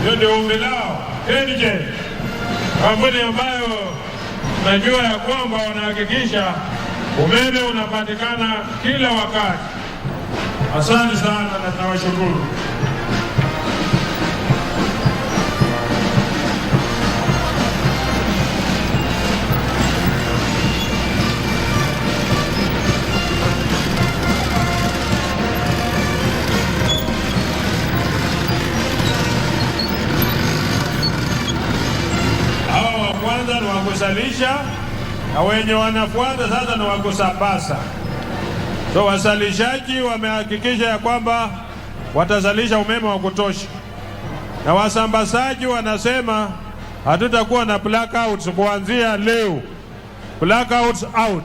Hiyo ndio ombi lao. KenGen, kampuni ambayo najua ya kwamba wanahakikisha umeme unapatikana kila wakati. Asante sana na tunawashukuru. Hao wa kwanza ni wakusalisha na wenye wanafuata sasa ni wakusambaza. So wasalishaji wamehakikisha ya kwamba watazalisha umeme wa kutosha, na wasambazaji wanasema hatutakuwa na blackouts kuanzia leo. Blackouts out.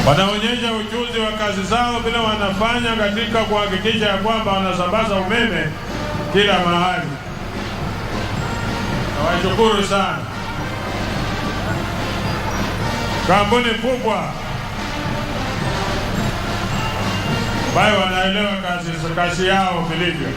Wanaonyesha ujuzi wa kazi zao bila wanafanya katika kuhakikisha ya kwamba wanasambaza umeme kila mahali. Nawashukuru sana. Kampuni kubwa ambayo wanaelewa kazi yao vilivyo.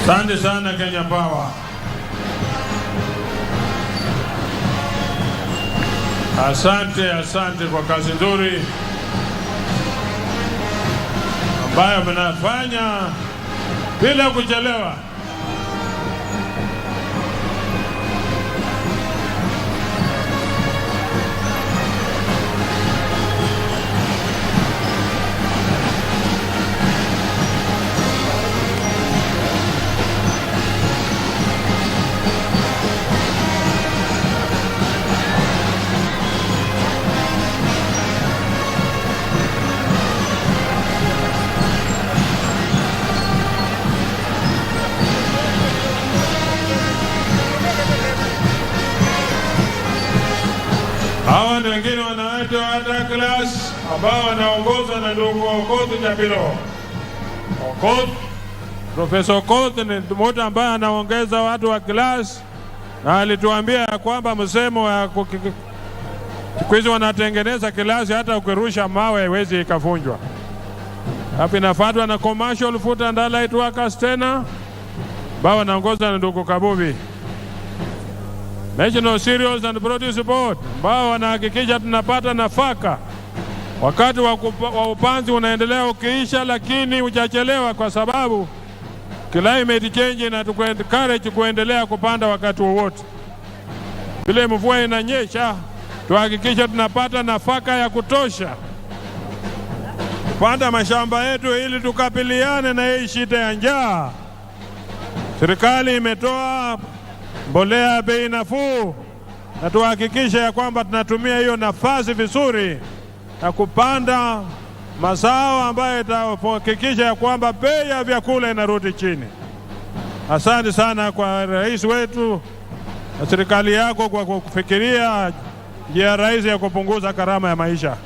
Asante sana Kenya Power. Asante kwa kazi nzuri ambayo mnafanya bila kuchelewa. Hawa ni wengine wanaitwa hata class ambao wanaongozwa na ndugu Okoth Jabiro. Professor Okoth ni mtu ambaye anaongeza watu wa class, na alituambia kwamba msemo wa siku hizi wanatengeneza klasi hata ukirusha mawe haiwezi ikavunjwa. Hapa inafuatwa na commercial food and allied workers tena ambao wanaongozwa na ndugu Kabubi. National Cereals and Produce Board ambao wanahakikisha tunapata nafaka. Wakati wa upanzi unaendelea ukiisha, lakini hujachelewa kwa sababu climate change inatuencourage kuendelea kupanda wakati wowote. Vile mvua inanyesha, tuhakikisha tunapata nafaka ya kutosha kupanda mashamba yetu ili tukabiliane na hii shida ya njaa. Serikali imetoa mbolea bei nafuu, na tuhakikisha ya kwamba tunatumia hiyo nafasi vizuri na kupanda mazao ambayo itahakikisha ya kwamba bei ya vyakula inarudi chini. Asante sana kwa rais wetu na serikali yako kwa kufikiria njia rahisi ya kupunguza gharama ya maisha.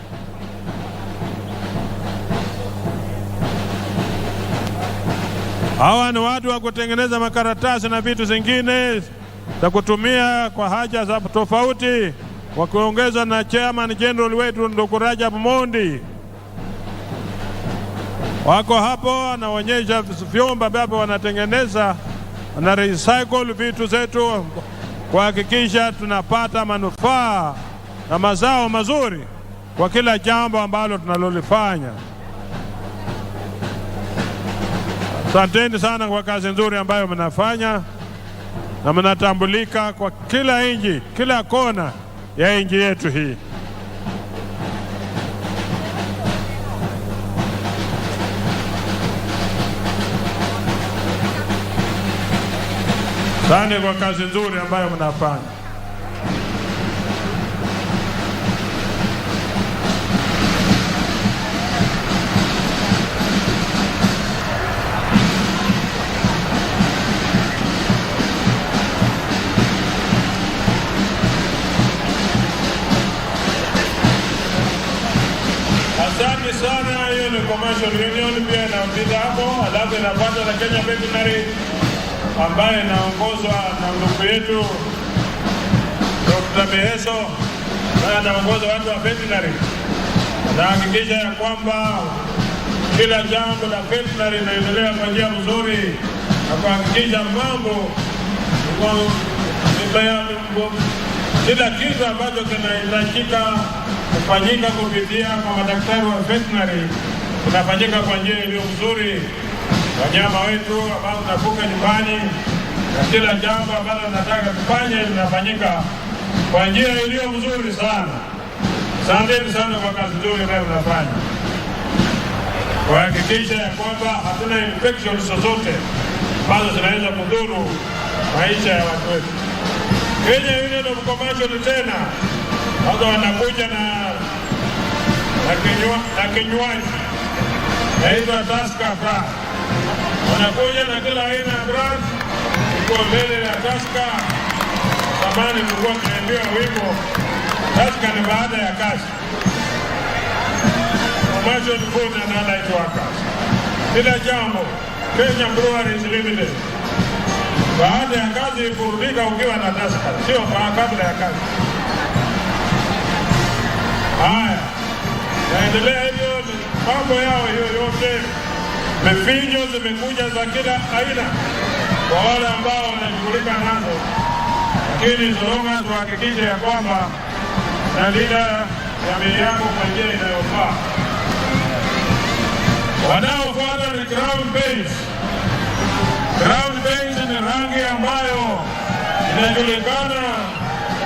Hawa ni watu wa kutengeneza makaratasi na vitu zingine za kutumia kwa haja za tofauti, wakiongeza na chairman general wetu ndugu Rajab Mondi. Wako hapo wanaonyesha vyombo ambavyo wanatengeneza na recycle vitu zetu kuhakikisha tunapata manufaa na mazao mazuri kwa kila jambo ambalo tunalolifanya. Asanteni sana kwa kazi nzuri ambayo mnafanya na mnatambulika kwa kila nchi, kila kona ya nchi yetu hii. Asante kwa kazi nzuri ambayo mnafanya. Asante sana. Hiyo ni commercial union pia inapita hapo, alafu inapata na Kenya Veterinary ambaye inaongozwa na ndugu yetu Dr. Meheso, na anaongoza watu wa veterinary. Na hakikisha ya kwamba kila jambo la veterinary linaendelea kwa njia nzuri, na kuhakikisha mambo kila kitu ambacho kinahitajika kufanyika kupitia kwa madaktari wa veterinary kunafanyika kwa njia iliyo nzuri. Wanyama wetu ambao tunafuga nyumbani na kila jambo ambalo tunataka kufanya linafanyika kwa njia iliyo nzuri sana. Asanteni sana kwa kazi nzuri ambayo mnafanya kuhakikisha ya kwamba hatuna infections zozote ambazo zinaweza kudhuru maisha ya watu wetu. Kenya Union of Commercial tena wao wanakuja na kinywaji naitwa Tusker Bar. Wanakuja na kila aina ya brand. Iko mbele ya Tusker. Zamani tulikuwa tunaambiwa wimbo Tusker ni baada ya kazi. Commercial food and allied workers. Kila jambo Kenya Breweries Limited. Baada ya kazi kurudika ukiwa na Tusker, sio kabla ya kazi. Haya, naendelea hivyo mambo yao hiyo yote. Mefinyo zimekuja za kila aina kwa wale ambao wanashughulika nazo, lakini zoroma tuhakikishe ya kwamba nalinda jamii yako kwa njia inayofaa. Wanaofuata ni Crown Base. Crown Base ni rangi ambayo inajulikana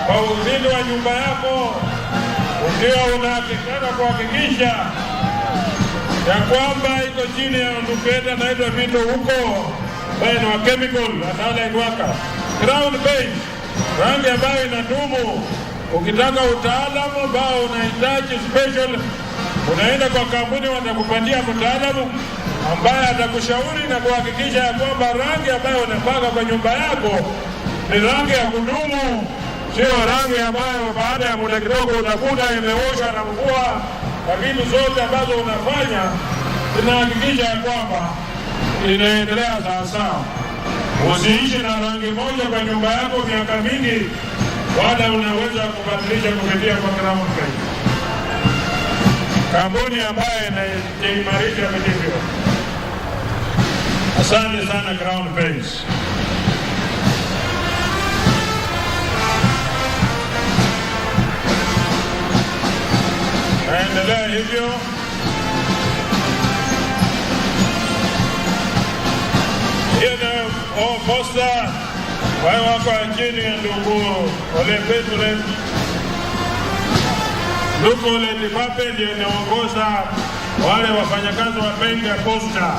kwa uzito wa nyumba yako, ukiwa unahakikisha kuhakikisha ya kwamba iko chini ya ndupenda naitwa vito huko ambaye ni wa chemical atala iwaka. Crown Base, rangi ambayo inadumu. Ukitaka utaalamu ambao unahitaji special, unaenda kwa kampuni watakupatia mtaalamu ambaye atakushauri na kuhakikisha ya kwamba rangi ambayo unapaka kwa nyumba yako ni rangi ya kudumu, sio rangi ambayo baada ya muda kidogo utakuta imeoshwa na mvua. Na vitu zote ambazo unafanya tunahakikisha ya kwamba inaendelea sawasawa. Usiishi na rangi moja kwa nyumba yako miaka mingi, wala unaweza kubadilisha kupitia kwa Crown Base, kampuni ambayo inaimarisha vilivyo. Asante sana Crown Base. Naendelea hivyo. Hiyo na posta wao wako nchini ya ndugu wale Petule. Ndugu wale Lipape ndio inaongoza wale wafanyakazi wa benki ya posta.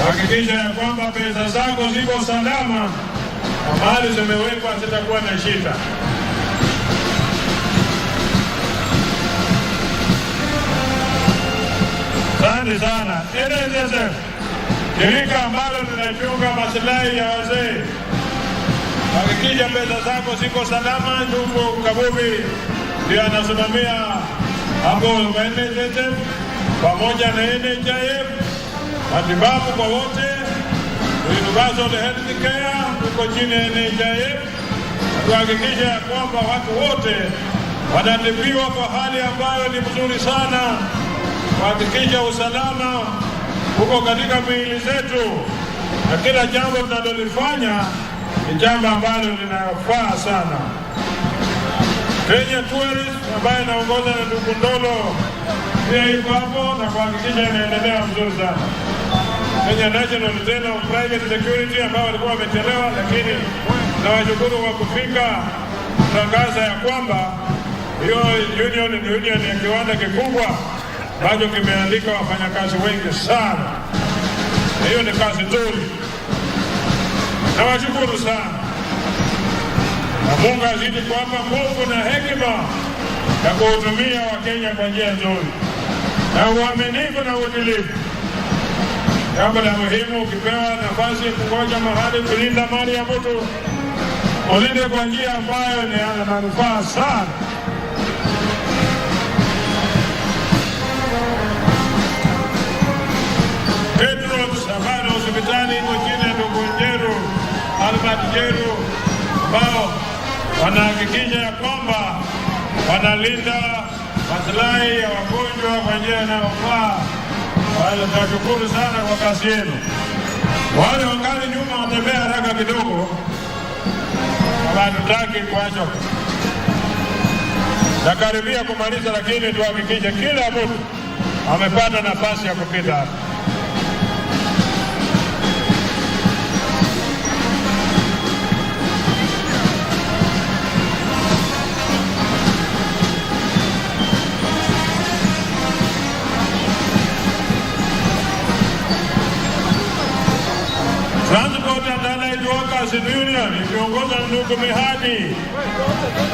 Hakikisha ya kwamba pesa zako ziko salama na mahali zimewekwa zitakuwa na shida. Asante sana. NSSF, shirika ambalo linachunga maslahi ya wazee. Hakikisha pesa zako ziko salama. Ndugu Kabubi ndio anasimamia hapo NSSF pamoja na NHIF, matibabu kwa wote, universal health care uko chini ya NHIF. Tuhakikisha ya kwamba watu wote wanatibiwa kwa hali ambayo ni mzuri sana. Kuhakikisha usalama huko katika miili zetu, na kila jambo tunalolifanya ni jambo ambalo linafaa sana. Kenya Tourism ambayo inaongoza na ndugu Ndolo pia iko hapo na kuhakikisha inaendelea vizuri sana. Kenya National Center of Private Security ambao walikuwa wamechelewa, lakini nawashukuru kwa kufika kutangaza ya kwamba hiyo union ni union ya kiwanda kikubwa ambacho kimeandika wafanyakazi wengi sana. Hiyo ni kazi nzuri. Nawashukuru sana. Na Mungu azidi kuwapa nguvu na hekima ya kuhudumia Wakenya kwa njia nzuri na uaminifu na uadilifu. Jambo la muhimu, ukipewa nafasi kungoja mahali kulinda mali ya mtu, ulinde kwa njia ambayo ni ya manufaa sana. Petros ambayo hospitali iko chini ya ndugu Njeru, Albert Njeru, ambao wanahakikisha ya kwamba wanalinda maslahi ya wagonjwa kwa njia inayofaa. Tunashukuru sana kwa kazi yenu. Wale wangali nyuma watembea haraka kidogo, hatutaki kuacha. Nakaribia kumaliza, lakini tuhakikishe kila mtu amepata nafasi ya kupita hapa. Transport and Allied Workers Union ikiongozwa na ndugu Mihadi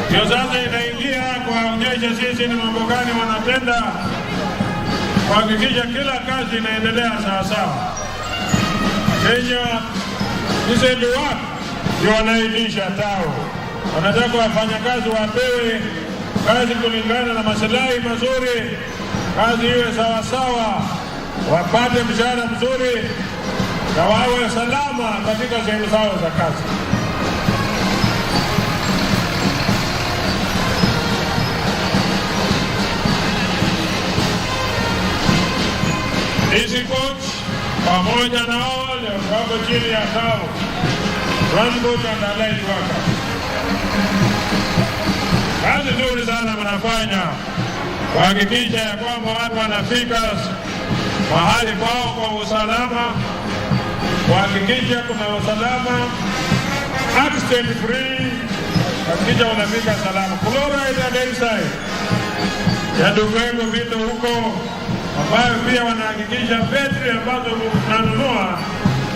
ndio sasa inaingia kuwaonyesha sisi ni mambo gani wanatenda kuhakikisha kila kazi inaendelea sawasawa. Kenya Disenduat ndio wanaitisha tao, wanataka wafanyakazi wapewe kazi kulingana na maslahi mazuri, kazi iwe sawasawa, wapate mshahara mzuri na wawe salama katika sehemu zao za kazi. Hizi coach pamoja na wale wako chini ya tao Transport and Allied Workers, kazi nzuri sana wanafanya kuhakikisha ya kwamba watu wanafika mahali kwao kwa usalama, kuhakikisha kuna usalama, accident free, kuhakikisha unafika salama. Chloride and dioxide ya Duvengo Vito huko, ambayo pia wanahakikisha betri ambazo tunanunua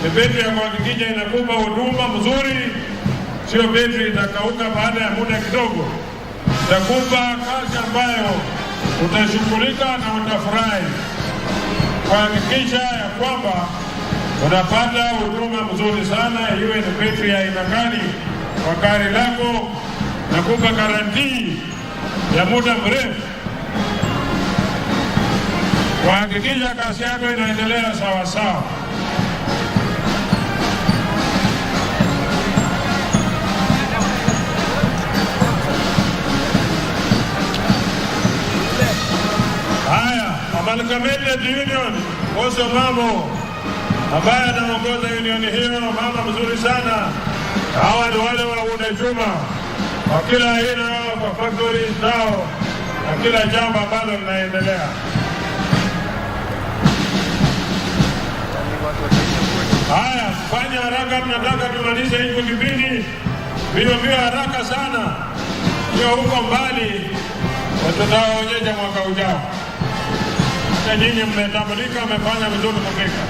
ni betri ya kuhakikisha inakupa huduma mzuri, sio betri itakauka baada ya muda kidogo. Itakupa kazi ambayo utashughulika na utafurahi, kuhakikisha ya kwamba unapata huduma mzuri sana, iwe ni betri ya aina gani kwa gari lako, na kupa garantii ya muda mrefu, kuhakikisha kazi yako inaendelea sawa sawa. Haya, Amalgamated Union Oso Mamo ambaye anaongoza unioni hiyo, mama mzuri sana. Hawa ni wale wa unachuma kwa kila aina, kwa factory zao na kila jambo ambalo linaendelea. Haya, fanya haraka, tunataka tumalize hicho kipindi bila haraka sana, sio huko mbali, tutaonyesha mwaka ujao. Na nyinyi mmetambulika, mmefanya vizuri kufika.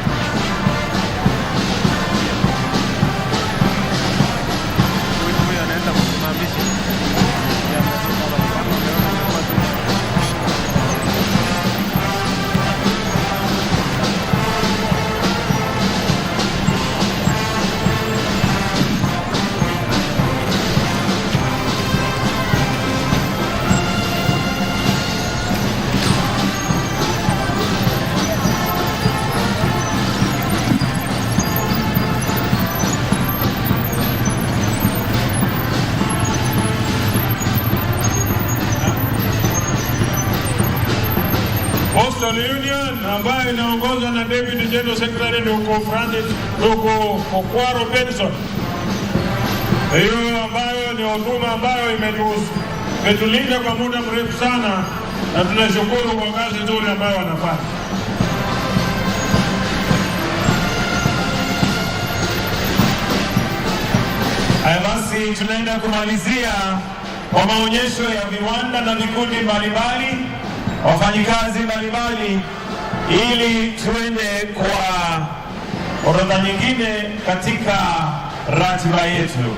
Union ambayo inaongozwa na Deputy General Secretary ndugu Francis ndugu Okwaro Benson. Hiyo ambayo ni huduma ambayo imetulinda kwa muda mrefu sana, na tunashukuru kwa kazi nzuri ambayo wanafanya. basi tunaenda kumalizia kwa maonyesho ya viwanda na vikundi mbalimbali, wafanyikazi mbalimbali, ili tuende kwa orodha nyingine katika ratiba yetu.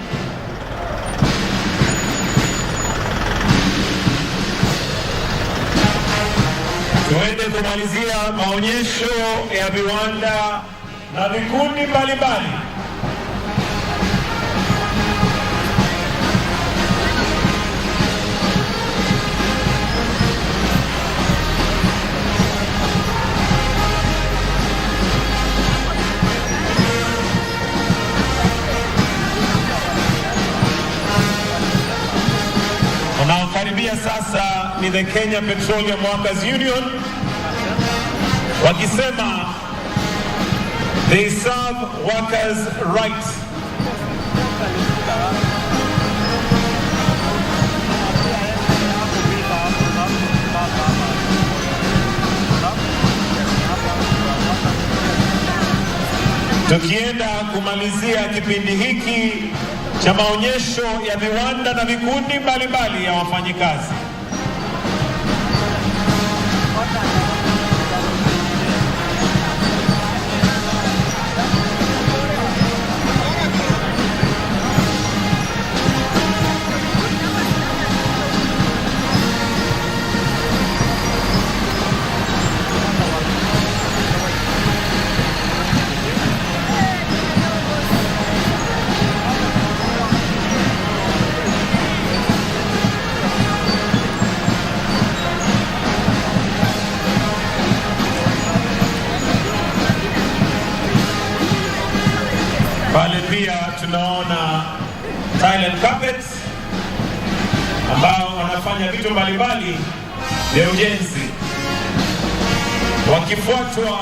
Tuende kumalizia maonyesho ya viwanda na vikundi mbalimbali. Unaokaribia sasa ni the Kenya Petroleum Workers Union, wakisema they serve workers' rights. Tukienda kumalizia kipindi hiki cha maonyesho ya viwanda na vikundi mbalimbali ya wafanyikazi. Pale pia tunaona Thailand carpets ambao wanafanya vitu mbalimbali vya ujenzi, wakifuatwa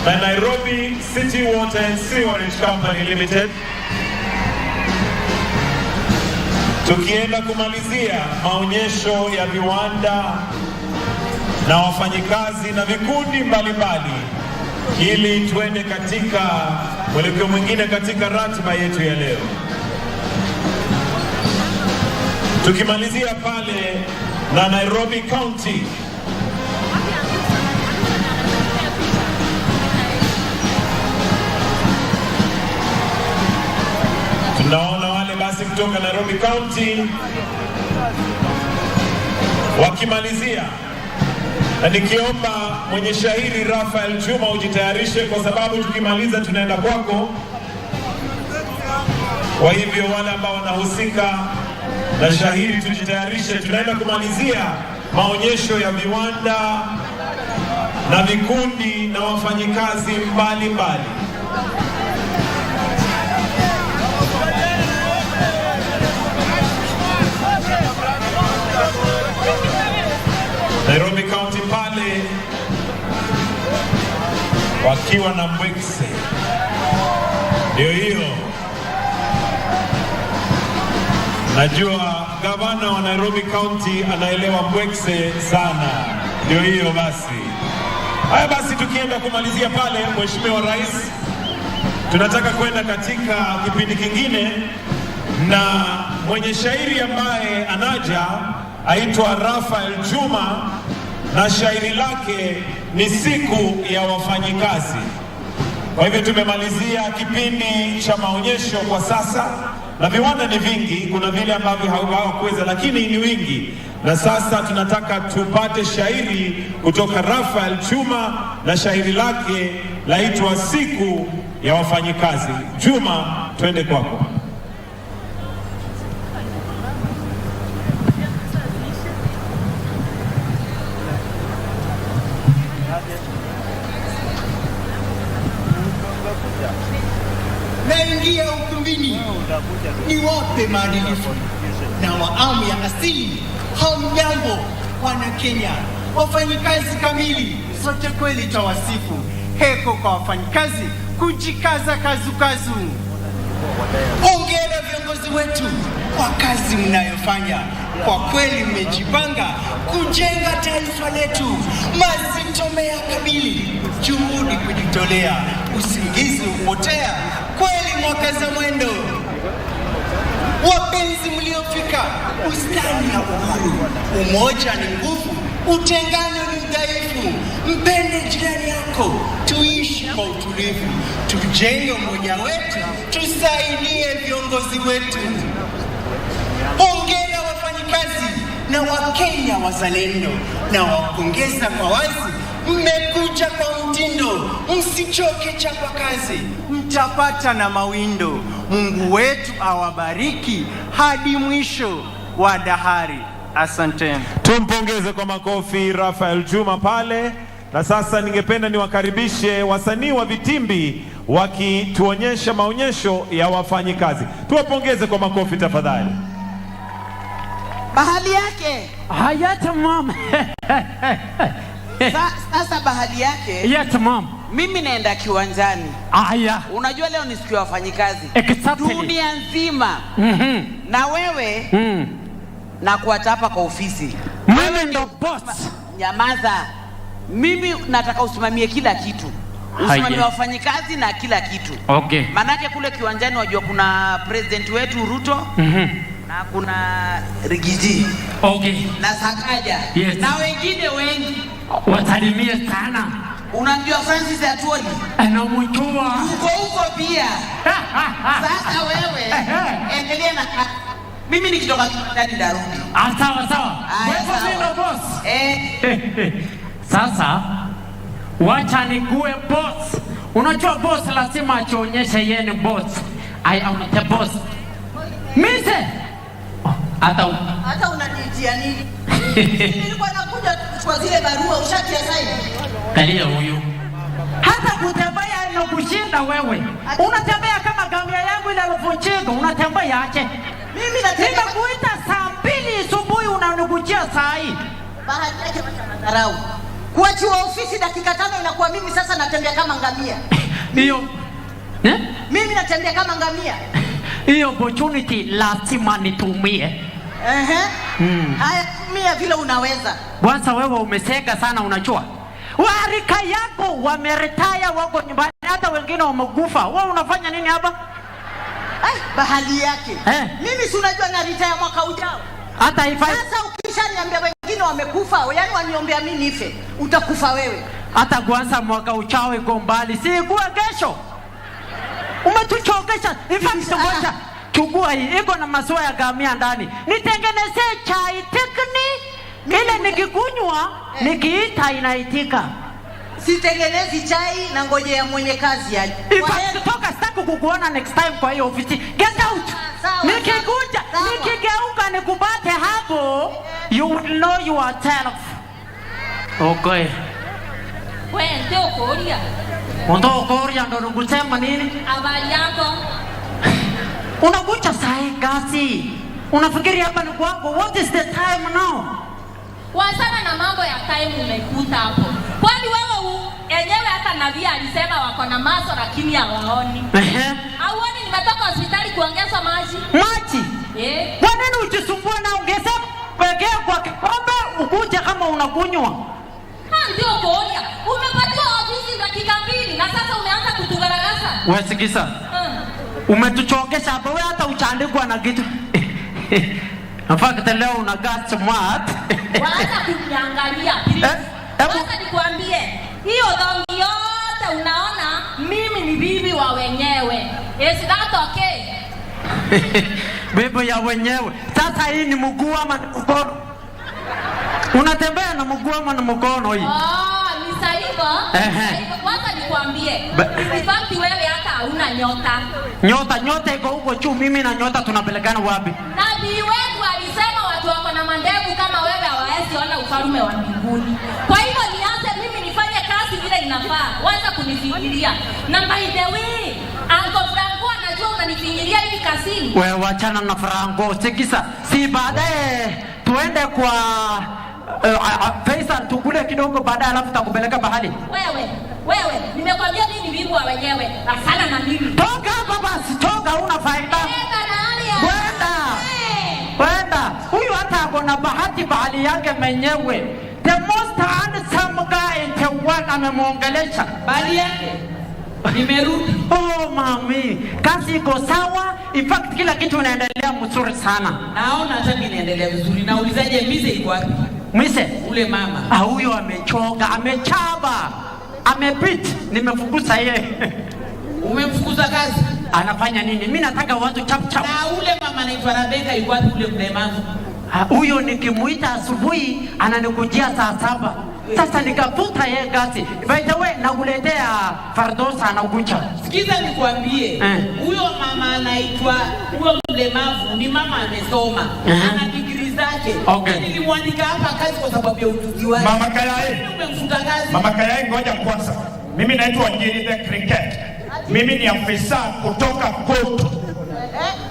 na Nairobi City Water and Sewerage Company Limited. Tukienda kumalizia maonyesho ya viwanda na wafanyikazi na vikundi mbalimbali, ili tuende katika mwelekeo mwingine katika ratiba yetu ya leo. Tukimalizia pale na Nairobi County, tunaona wale basi kutoka Nairobi County wakimalizia, na nikiomba mwenye shahiri Rafael Juma ujitayarishe, kwa sababu tukimaliza tunaenda kwako. Kwa hivyo wale ambao wanahusika na shahiri tujitayarishe, tunaenda kumalizia maonyesho ya viwanda na vikundi na wafanyikazi mbalimbali. Nairobi County pale wakiwa na mbwekse, ndio hiyo. Najua gavana wa Nairobi County anaelewa mbwekse sana, ndio hiyo basi. Haya basi, tukienda kumalizia pale, Mheshimiwa Rais, tunataka kwenda katika kipindi kingine, na mwenye shairi ambaye anaja aitwa Rafael Juma, na shairi lake ni siku ya wafanyikazi. Kwa hivyo tumemalizia kipindi cha maonyesho kwa sasa, na viwanda ni vingi, kuna vile ambavyo hawakuweza, lakini ni wingi. Na sasa tunataka tupate shairi kutoka Rafael Juma, na shairi lake laitwa siku ya wafanyikazi. Juma, twende kwako. Naingia ukumbini ni wote maadilifu na waamu ya asili. Hamjambo wana Kenya, wafanyikazi kamili, sote kweli tawasifu. Heko kwa wafanyikazi, kujikaza kazukazu. Hongera viongozi wetu kwa kazi mnayofanya, kwa kweli mmejipanga kujenga taifa letu. Mazito meyakabili, juhudi kujitolea, usingizi upotea, kweli mwaka za mwendo. Wapenzi mliofika bustani ya uhuru, umoja ni nguvu, utengano ni udhaifu. Mpende jirani yako, tuishi kwa utulivu, tujenge umoja wetu, tusaidie viongozi wetu. Hongera wafanyikazi na Wakenya wazalendo, na wapongeza kwa wazi. Mmekuja kwa mtindo, msichoke chapa kazi, mtapata na mawindo. Mungu wetu awabariki hadi mwisho wa dahari. Asanteni. Tumpongeze kwa makofi Rafael Juma pale. Na sasa ningependa niwakaribishe wasanii wa vitimbi wakituonyesha maonyesho ya wafanyikazi. Tuwapongeze kwa makofi tafadhali. Bahali yake. Hayata mom. Sasa bahali yake. Yes mom. Mimi naenda kiwanjani. Aya. Unajua leo ni siku ya wafanyikazi. Exactly. Dunia nzima. Na wewe na kuacha hapa kwa ofisi. Mimi ndo boss. Nyamaza. Mimi nataka usimamie kila kitu. Usimamie wafanyikazi na kila kitu. Okay. Manake kule kiwanjani wajua kuna president wetu Ruto. Na kuna Rigiji. Okay. Na Sakaja. Yes. Na wengine wengi. Wasalimie sana. Unajua Francis Atwoli? Anamjua. Uko pia. Sasa wewe endelea na mimi nikitoka ndani darudi. Sawa sawa. Wewe ndio boss. Sasa wacha nikuwe boss. Unajua boss lazima aonyeshe yeye ni boss. I am the boss. Mise. Hata unanitia nini? Nilikuwa nakuja kwa zile barua ushatia saini. Kalia huyu. Hata kutembea ino kushinda wewe. Unatembea kama gamia yangu ile alivunjika, unatembea aje? Mimi natembea kuita saa 2 asubuhi unanikujia saa hii. Bahati yake madharau. Kuachiwa ofisi dakika 5 inakuwa mimi sasa natembea kama ngamia. Hiyo. Mimi natembea kama ngamia. Hiyo opportunity lazima nitumie. Haya, tumia vile unaweza. Kwanza wewe umeseka sana unachua. Warika yako wameretaya wako nyumbani, hata wengine wamekufa. Wewe unafanya nini hapa? Bahali yake. Mimi si unajua na retire mwaka ujao. Hata ifai. Sasa ukishaniambia wengine wamekufa, yani waniombea mimi nife, utakufa wewe. Hata kwanza mwaka ujao iko mbali, si kuwa kesho. Umetuchokesha. Ngoja. Chukua hii, iko na maziwa ya gamia ndani. Nitengeneze chai tekni. Ile nikikunywa, nikiita inaitika. Sitengenezi chai na ngoje ya mwenye kazi aje. Toka sitaki kukuona next time kwa hiyo ofisi. Get out. Nikikuja, nikigeuka nikubate hapo, you will know yourself. Okay. Wewe ndio Korea. Ndio Korea ndo ngusema nini? Habari yako? Unakuja saa ngapi? Unafikiri hapa ni kwako? What is the time now? Wasana na mambo ya time umekuta hapo. Kwani wewe enyewe hata nabii alisema wako na maso lakini hawaoni. Hauoni nimetoka hospitali kuongeza maji? Maji? Kwa nini ujisumbue na ongeza pekee kwa kikombe ukuje kama unakunywa? Ndio Korea. Umepatiwa ofisi dakika 2 na sasa umeanza kutugaragaza. Wewe sikisa. Umetuchokesha hapa wewe hata uchandikwa na kitu. Nafaka leo una gas smart. Wacha kuniangalia. Sasa nikwambie, hiyo dhambi yote unaona mimi ni bibi wa wenyewe. Is that okay? Bibi ya wenyewe. Sasa hii ni mguu ama ni mkono? Unatembea na mguu ama ni mkono hii? Ni saiba. Wacha nikwambie. In fact wewe hata hauna nyota. Nyota iko huko juu, mimi na nyota tunapelekana wapi? Nabii wetu alisema watu wako na mandevu kama wewe hawawezi ona ufalme wa mbinguni. Kwa hivyo nianze mimi nifanye kazi vile inafaa. Wacha kunifikiria. Na by the way, Uncle Franco anajua unanifikiria hivi kazini. Wewe wachana na Franco. Sikisa, si baadaye tuende kwa Faisal tukule kidogo baadaye alafu tutakupeleka bahari. Wewe, nimekwambia mimi ni bibi wa wenyewe. Asana na mimi. Toka hapa basi, toka una faida. Kwenda. Huyu hata akona bahati bahali yake mwenyewe. The most handsome guy in the world amemwongelesha. Bahali yake. Nimerudi. Oh mami, kazi iko sawa. In fact kila kitu inaendelea mzuri sana. Naona hata mimi naendelea vizuri. Naulizaje Mise iko wapi? Mise ule mama. Huyo amechoka, amechaba. Amepita, nimefukuza yeye. Umemfukuza kazi? Anafanya nini? Mimi nataka watu chap chap. Na ule mama anaitwa Rebeka yuko wapi ule mlemavu? Huyo nikimuita asubuhi ananikujia saa 7. Sasa nikafuta yeye gasi. By the way, nakuletea Fardosa anakuja. Sikiza nikwambie. Huyo mama anaitwa huyo mlemavu ni mama amesoma. Ana degree zake. Okay. Nilimwandika hapa kazi kwa sababu ya ujuzi wake. Mama Kayae. Umemfuta kazi. Mama Kayae, ngoja kwanza. Mimi naitwa Ngiri the Cricket. Mimi ni afisa kutoka Kotu.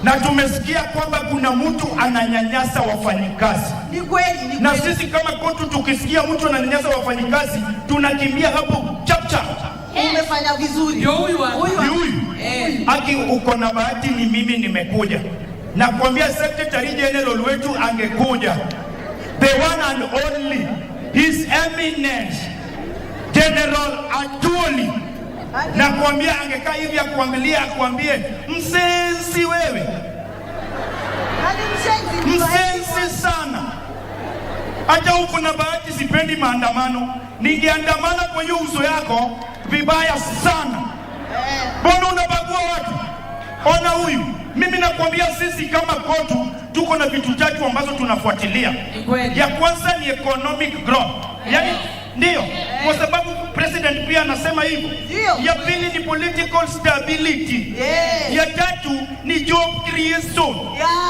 Na tumesikia kwamba kuna mtu ananyanyasa wafanyikazi. Ni kweli, ni kweli. Na sisi kama Kotu tukisikia mtu ananyanyasa wafanyikazi, tunakimbia hapo chap chap. Umefanya vizuri. Ndio huyu. Aki uko na bahati ni mimi nimekuja. Na kuambia Secretary General wetu angekuja. The one and only His Eminence General Atwoli. Na kuambia angekaa hivi akuangalia akuambie msensi wewe. Msensi sana. Hata uko na bahati sipendi maandamano. Ningeandamana kwa hiyo uso yako vibaya sana. Mbona unabagua watu? Ona huyu. Mimi nakwambia sisi kama Kotu tuko na vitu tatu ambazo tunafuatilia. Ya kwanza ni economic growth. Yaani ndio, kwa sababu president pia anasema hivyo. Ya pili ni political stability. Ya tatu ni job creation.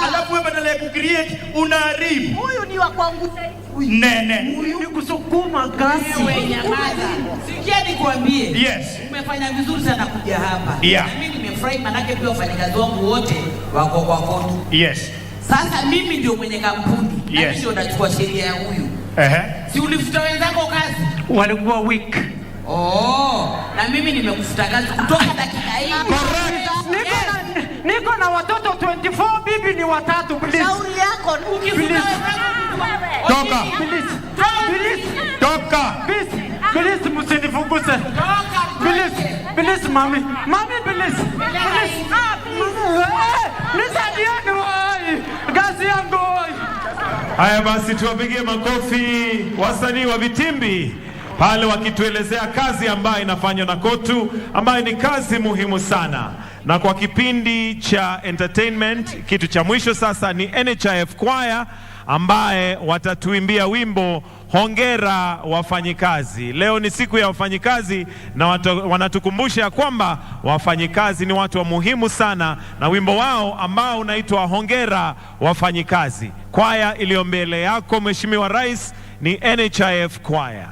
Alafu wewe badala ya kucreate unaharibu. Huyu ni wa kwangu. Nene. Huyu ni kusukuma gasi. Wewe nyamaza. Sikia nikwambie. Yes. Umefanya vizuri sana kuja hapa. Yeah. Na mimi nimefurahi manake pia wafanyakazi wangu wote wako kwa Kotu. Yes. Sasa mimi ndio mwenye kampuni. Yes. Mimi ndio nachukua sheria ya huyu. Si ulifuta wenzako kazi? Walikuwa weak. Na mimi nimekufuta kazi kutoka dakika hii. Niko na watoto 24, bibi ni 3, please. Shauri yako ukifuta wenzako. Toka. Toka. Please msinifukuze. Please mami. Mami please. Nisaidieni wai. Gazi yangu wai. Haya basi tuwapigie makofi wasanii wa vitimbi pale wakituelezea kazi ambayo inafanywa na Kotu, ambayo ni kazi muhimu sana. Na kwa kipindi cha entertainment, kitu cha mwisho sasa ni NHIF Choir ambaye watatuimbia wimbo Hongera Wafanyikazi. Leo ni siku ya wafanyikazi na wanatukumbusha kwamba wafanyikazi ni watu wa muhimu sana, na wimbo wao ambao unaitwa Hongera Wafanyikazi. Kwaya iliyo mbele yako Mheshimiwa Rais ni NHIF Choir.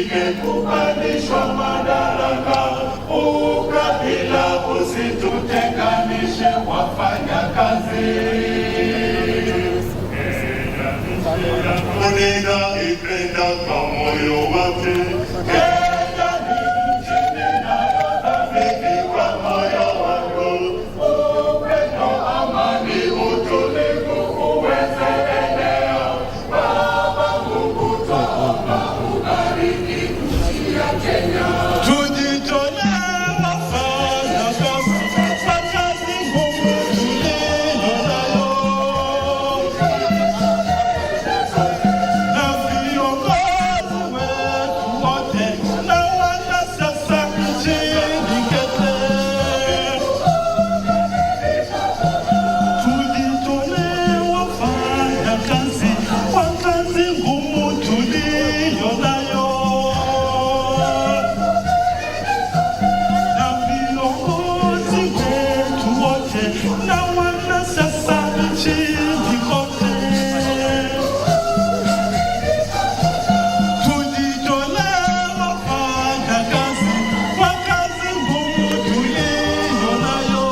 Tusije kupandishwa madaraka, ukabila usitutenganishe wafanyakazi. Munena ipenda kwa moyo wake, Kenya ni nchi ninayothamini kwa moyo wangu. Upendo, amani, utulivu uweze enea. Baba Mungu twaomba ubariki nchi ya Kenya. Tujitolee wafanya kazi, kazi ngumu tuliyo nayo. Na viongozi wetu wote na wanasiasa nchini Kenya. Tujitolee wafanya kazi kwa kazi ngumu tuliyo nayo. Na viongozi wetu wote na wanasiasa nchini kote. Tujitolee wafanya kazi kwa kazi ngumu tuliyo nayo.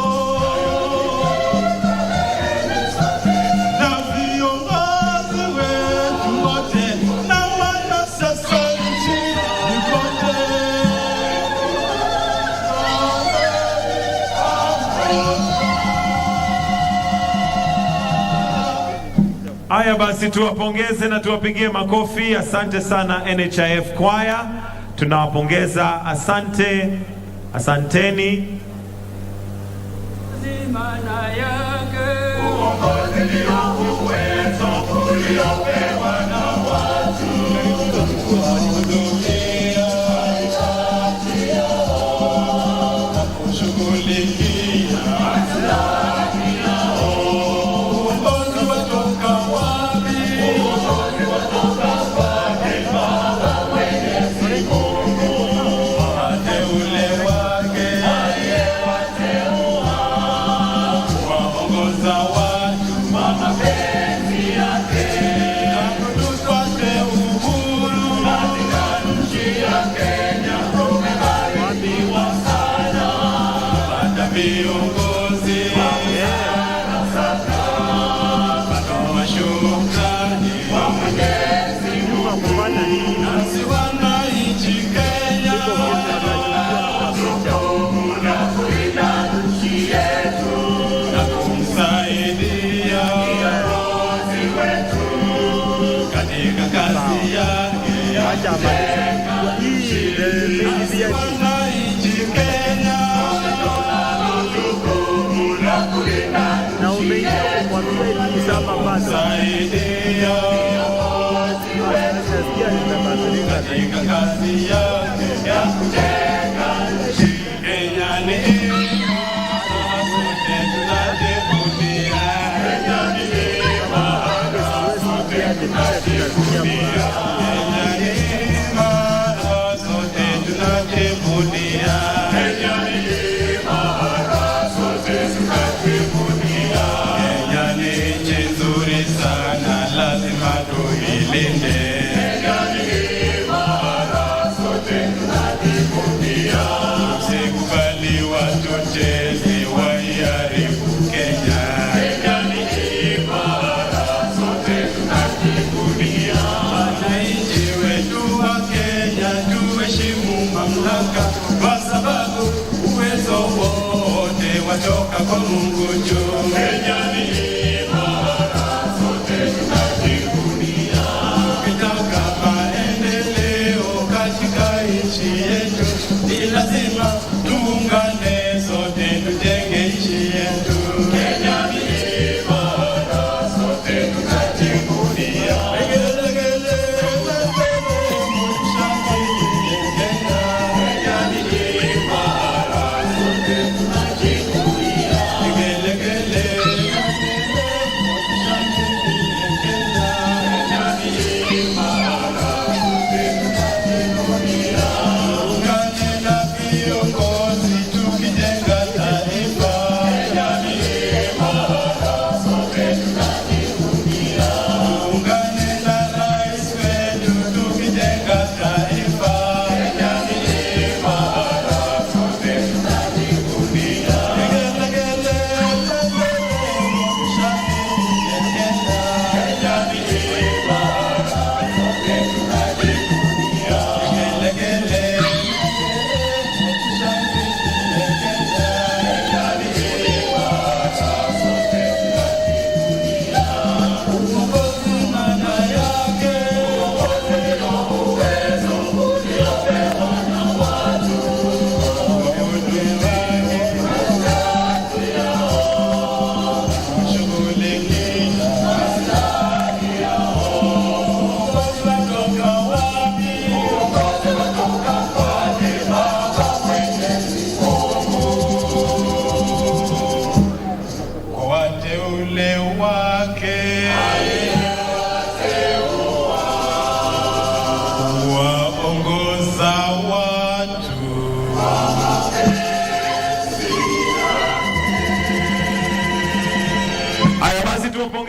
Na viongozi wetu wote na wanasiasa nchini kote. Haya basi, tuwapongeze na tuwapigie makofi. Asante sana NHIF Choir, tunawapongeza. Asante, asanteni. Watoka kwa Mungu juu. Kenya ni imara, sote tunajivunia. Ukitaka maendeleo katika nchi yetu, ni lazima tuungane sote tujenge nchi yetu. Kenya ni imara, sote tunajivunia. Legele, mshangilie Kenya. Kenya ni imara, sote tunajivunia.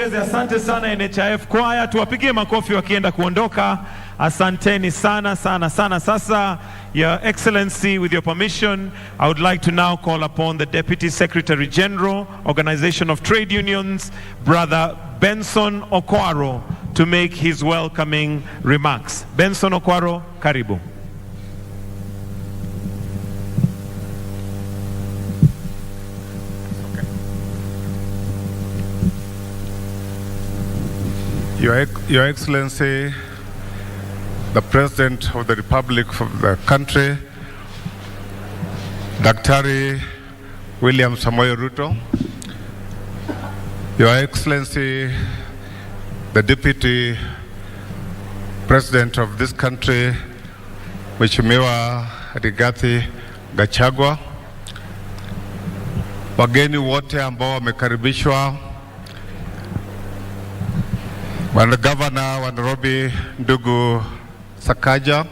tuwapongeze, asante sana NHIF Choir, tuwapigie makofi wakienda kuondoka. Asanteni sana sana sana. Sasa, Your Excellency, with your permission, I would like to now call upon the Deputy Secretary General, Organization of Trade Unions, Brother Benson Okwaro, to make his welcoming remarks. Benson Okwaro, karibu. Your Excellency, the President of the Republic of the country, Daktari William Samoei Ruto, Your Excellency, the Deputy President of this country, Mheshimiwa Rigathi Gachagua, wageni wote ambao wamekaribishwa, Bwana Governor wa Nairobi ndugu Sakaja,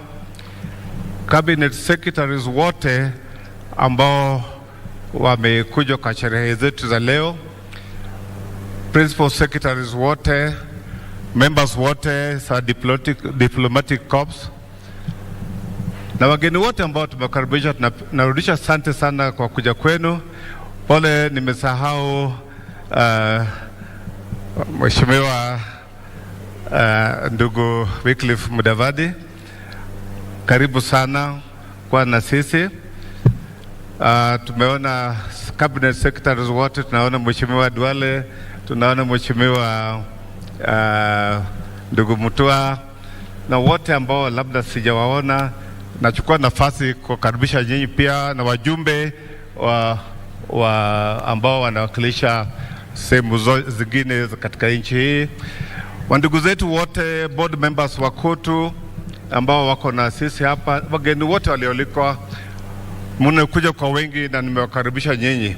Cabinet Secretaries wote ambao wamekuja kwa sherehe zetu za leo, Principal Secretaries wote, members wote sa diplomatic corps, na wageni wote ambao tumekaribisha, tunarudisha asante sana kwa kuja kwenu. Pole nimesahau Mheshimiwa ndugu Wycliffe Mudavadi, karibu sana kwa na sisi. Tumeona Cabinet Secretaries wote, tunaona Mheshimiwa Duale, tunaona Mheshimiwa ndugu Mutua, na wote ambao labda sijawaona. Nachukua nafasi kukaribisha nyinyi pia na wajumbe ambao wanawakilisha sehemu zingine katika nchi hii. Wandugu zetu wote, board members wa KOTU ambao wako na sisi hapa, wageni wote waliolikwa, mmekuja kwa wengi na nimewakaribisha nyinyi.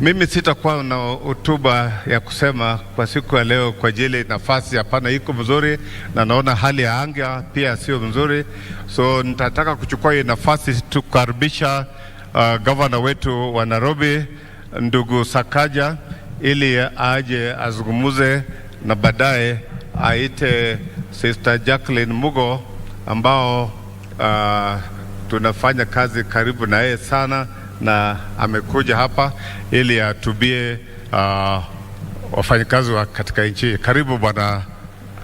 Mimi sitakuwa na hotuba ya kusema kwa siku ya leo kwa ajili nafasi hapana iko mzuri, na naona hali ya anga pia sio mzuri, so nitataka kuchukua hii nafasi tukaribisha governor wetu wa Nairobi ndugu Sakaja ili aje azungumuze, na baadaye aite Sister Jacqueline Mugo ambao tunafanya kazi karibu na yeye sana, na amekuja hapa ili atubie wafanyikazi wa katika nchi. Karibu Bwana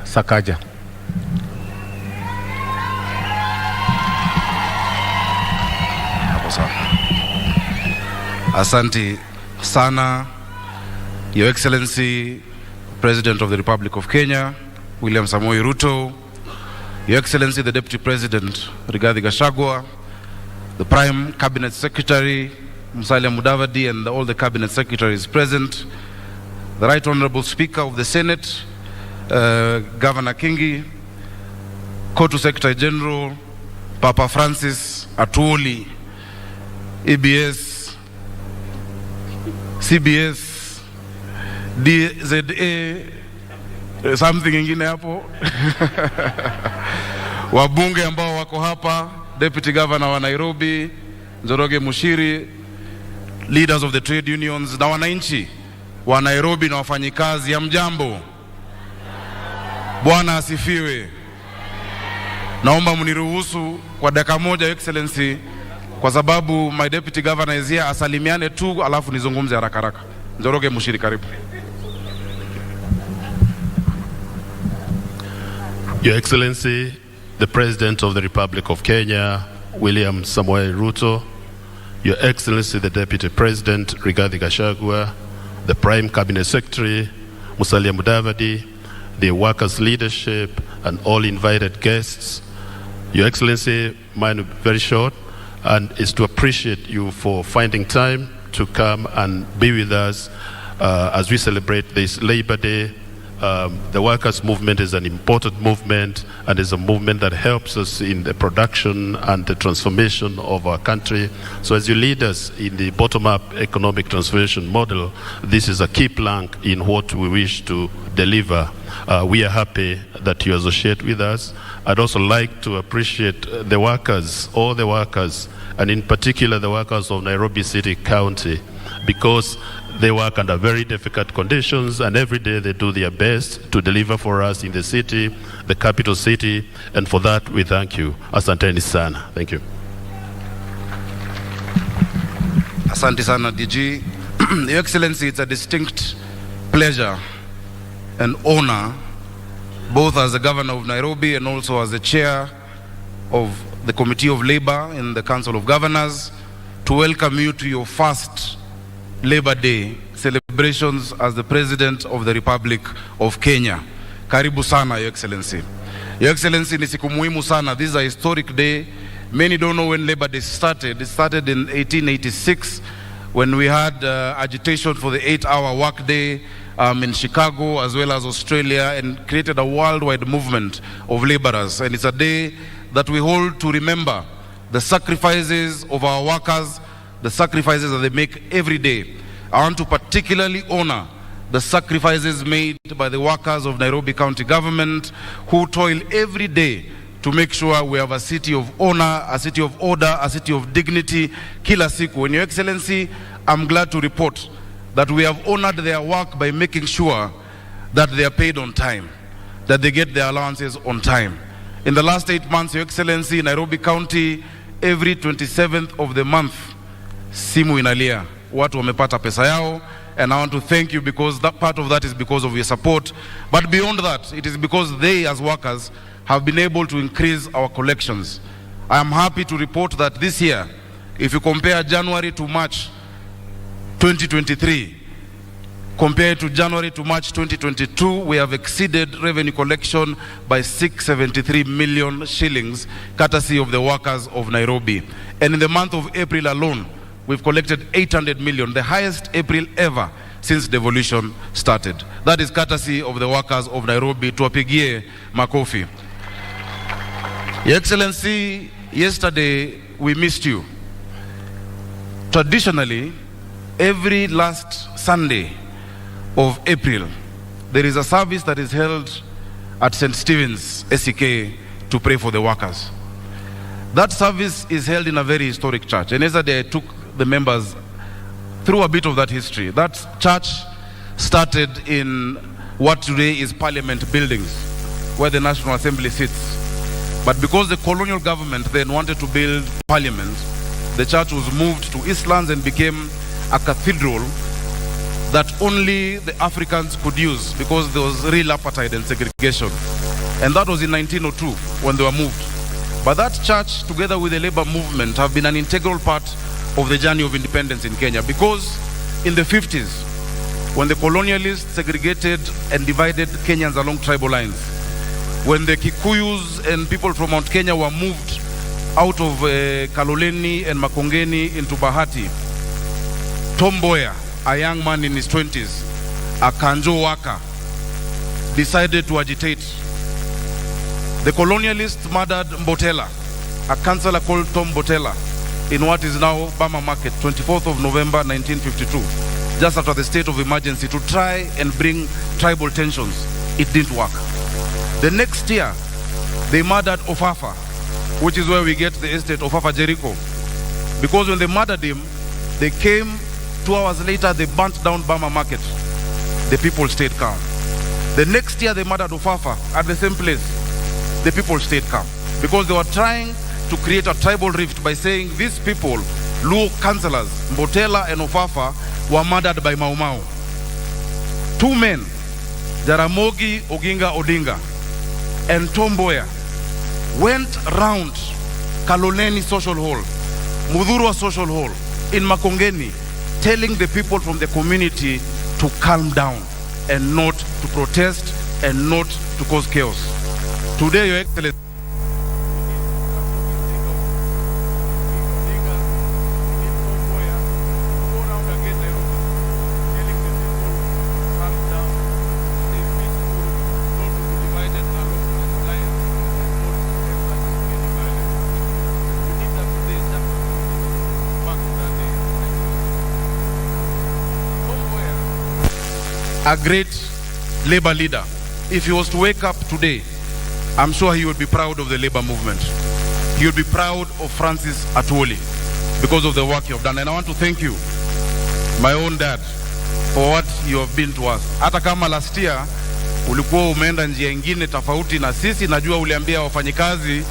Sakaja. Asante sana, Your Excellency, President of the Republic of Kenya, William Samoei Ruto, Your Excellency, the Deputy President, Rigathi Gachagua, the Prime Cabinet Secretary, Musalia Mudavadi, and all the Cabinet Secretaries present, the Right Honorable Speaker of the Senate, Governor Kingi, KOTU Secretary General, Papa Francis Atwoli, EBS, CBS, DZA, something ingine hapo, wabunge ambao wako hapa, Deputy Governor wa Nairobi, Njoroge Mushiri, leaders of the trade unions, na wananchi wa Nairobi na wafanyikazi, ya mjambo. Bwana asifiwe. Naomba mniruhusu kwa dakika moja, Your Excellency, kwa sababu my Deputy Governor is here, asalimiane tu alafu nizungumze haraka haraka. Njoroge Mushiri, karibu. Your Excellency, the President of the Republic of Kenya, William Samoei Ruto, Your Excellency, the Deputy President, Rigathi Gachagua, the Prime Cabinet Secretary, Musalia Mudavadi, the workers' leadership, and all invited guests. Your Excellency, mine will be very short, and is to appreciate you for finding time to come and be with us as we celebrate this Labor Day. The workers' movement is an important movement, and is a movement that helps us in the production and the transformation of our country. So as you lead us in the bottom-up economic transformation model, this is a key plank in what we wish to deliver. We are happy that you associate with us. I'd also like to appreciate the workers, all the workers, and in particular the workers of Nairobi City County, because They work under very difficult conditions, and every day they do their best to deliver for us in the city, the capital city, and for that we thank you. Asanteni sana. Thank you. Asante sana DG. Your Excellency, it's a distinct pleasure and honor, both as the Governor of Nairobi and also as the Chair of the Committee of Labor in the Council of Governors, to welcome you to your first Labor Day celebrations as the President of the Republic of Kenya. Karibu sana, Your Excellency. Your Excellency, ni siku muhimu sana. This is a historic day. Many don't know when Labor Day started. It started in 1886 when we had agitation for the 8-hour workday in Chicago as well as Australia, and created a worldwide movement of laborers. And it's a day that we hold to remember the sacrifices of our workers, the sacrifices that they make every day. I want to particularly honor the sacrifices made by the workers of Nairobi County Government, who toil every day to make sure we have a city of honor, a city of order, a city of dignity, kila siku. And Your Excellency, I'm glad to report that we have honored their work by making sure that they are paid on time, that they get their allowances on time. In the last 8 months, Your Excellency, Nairobi County, every 27th of the month, simu inalia, watu wamepata pesa yao, and I want to thank you because that part of that is because of your support. But beyond that, it is because they as workers have been able to increase our collections. I am happy to report that this year, if you compare January to March 2023, compared to January to March 2022, we have exceeded revenue collection by 673 million shillings, courtesy of the workers of Nairobi. And in the month of April alone, we've collected 800 million, the highest April ever since devolution started. That is courtesy of the workers of Nairobi. Tuwapigie makofi. Your Excellency, yesterday we missed you. Traditionally, every last Sunday of April, there is a service that is held at St. Stephen's, SEK, to pray for the workers. That service is held in a very historic church. And yesterday I took the members through a bit of that history. That church started in what today is Parliament buildings, where the National Assembly sits. But because the colonial government then wanted to build Parliament, the church was moved to Eastlands and became a cathedral that only the Africans could use because there was real apartheid and segregation. And that was in 1902 when they were moved. But that church, together with the labor movement, have been an integral part of the journey of independence in Kenya, because in the 50s, when the colonialists segregated and divided Kenyans along tribal lines, when the Kikuyus and people from Mount Kenya were moved out of Kaloleni and Makongeni into Bahati, Tom Mboya, a young man in his 20s, a Kanjo worker, decided to agitate. The colonialists murdered Mbotela, a councillor called Tom Mbotela, in what is now Bama Market, 24th of November 1952, just after the state of emergency, to try and bring tribal tensions. It didn't work. The next year, they murdered Ofafa, which is where we get the estate Ofafa Jericho. Because when they murdered him, they came 2 hours later, they burnt down Bama Market. The people stayed calm. The next year, they murdered Ofafa at the same place. The people stayed calm. Because they were trying to create a tribal rift by saying these people, Luo councillors, Mbotela and Ofafa, were murdered by Mau Mau. 2 men, Jaramogi Oginga Odinga and Tom Mboya, went round Kaloleni Social Hall, Mudhurwa Social Hall, in Makongeni, telling the people from the community to calm down and not to protest and not to cause chaos. Today, Your Excellency, a great labor leader. If he was to wake up today, I'm sure he would be proud of the labor movement. He would be proud of Francis Atwoli because of the work you have done. And I want to thank you, my own dad, for what you have been to us. Hata kama last year ulikuwa umeenda njia nyingine tofauti na sisi, najua uliambia wafanyikazi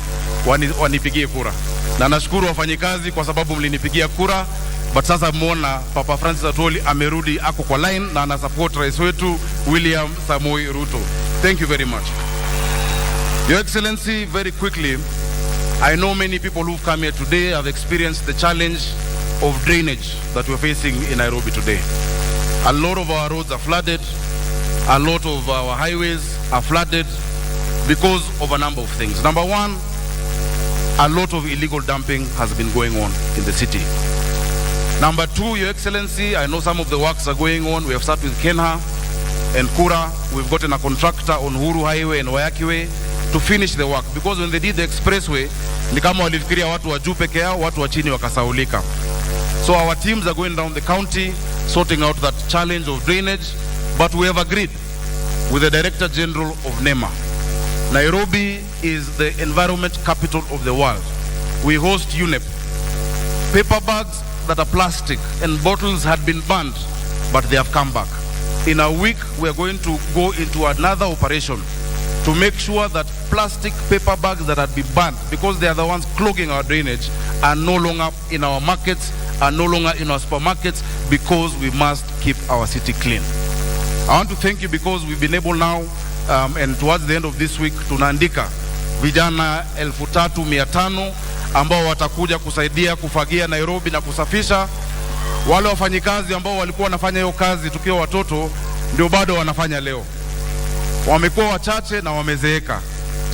wanipigie kura. Na nashukuru wafanyikazi kwa sababu mlinipigia kura, but sasa muona Papa Francis Atwoli amerudi ako kwa line na ana support rais wetu William Samoei Ruto. Thank you very much. Your Excellency, very quickly, I know many people who've come here today have experienced the challenge of drainage that we're facing in Nairobi today. A lot of our roads are flooded, a lot of our highways are flooded because of a number of things. Number one, a lot of illegal dumping has been going on in the city. Number two, Your Excellency, I know some of the works are going on. We have started with Kenha and Kura. We've gotten a contractor on Uhuru Highway and Wayaki Way to finish the work, because when they did the expressway, ni kama walifikiria watu wa juu peke yao, watu wa chini wakasaulika. So our teams are going down the county, sorting out that challenge of drainage, but we have agreed with the Director General of NEMA. Nairobi is the environment capital of the world. We host UNEP. Paper bags that are plastic and bottles had been banned, but they have come back. In a week, we are going to go into another operation to make sure that plastic paper bags that had been banned, because they are the ones clogging our drainage, are no longer in our markets, are no longer in our supermarkets, because we must keep our city clean. I want to thank you because we've been able now, and towards the end of this week, tunaandika vijana 3,500 ambao watakuja kusaidia kufagia Nairobi na kusafisha. Wale wafanyikazi ambao walikuwa wanafanya hiyo kazi tukiwa watoto ndio bado wanafanya leo. Wamekuwa wachache na wamezeeka.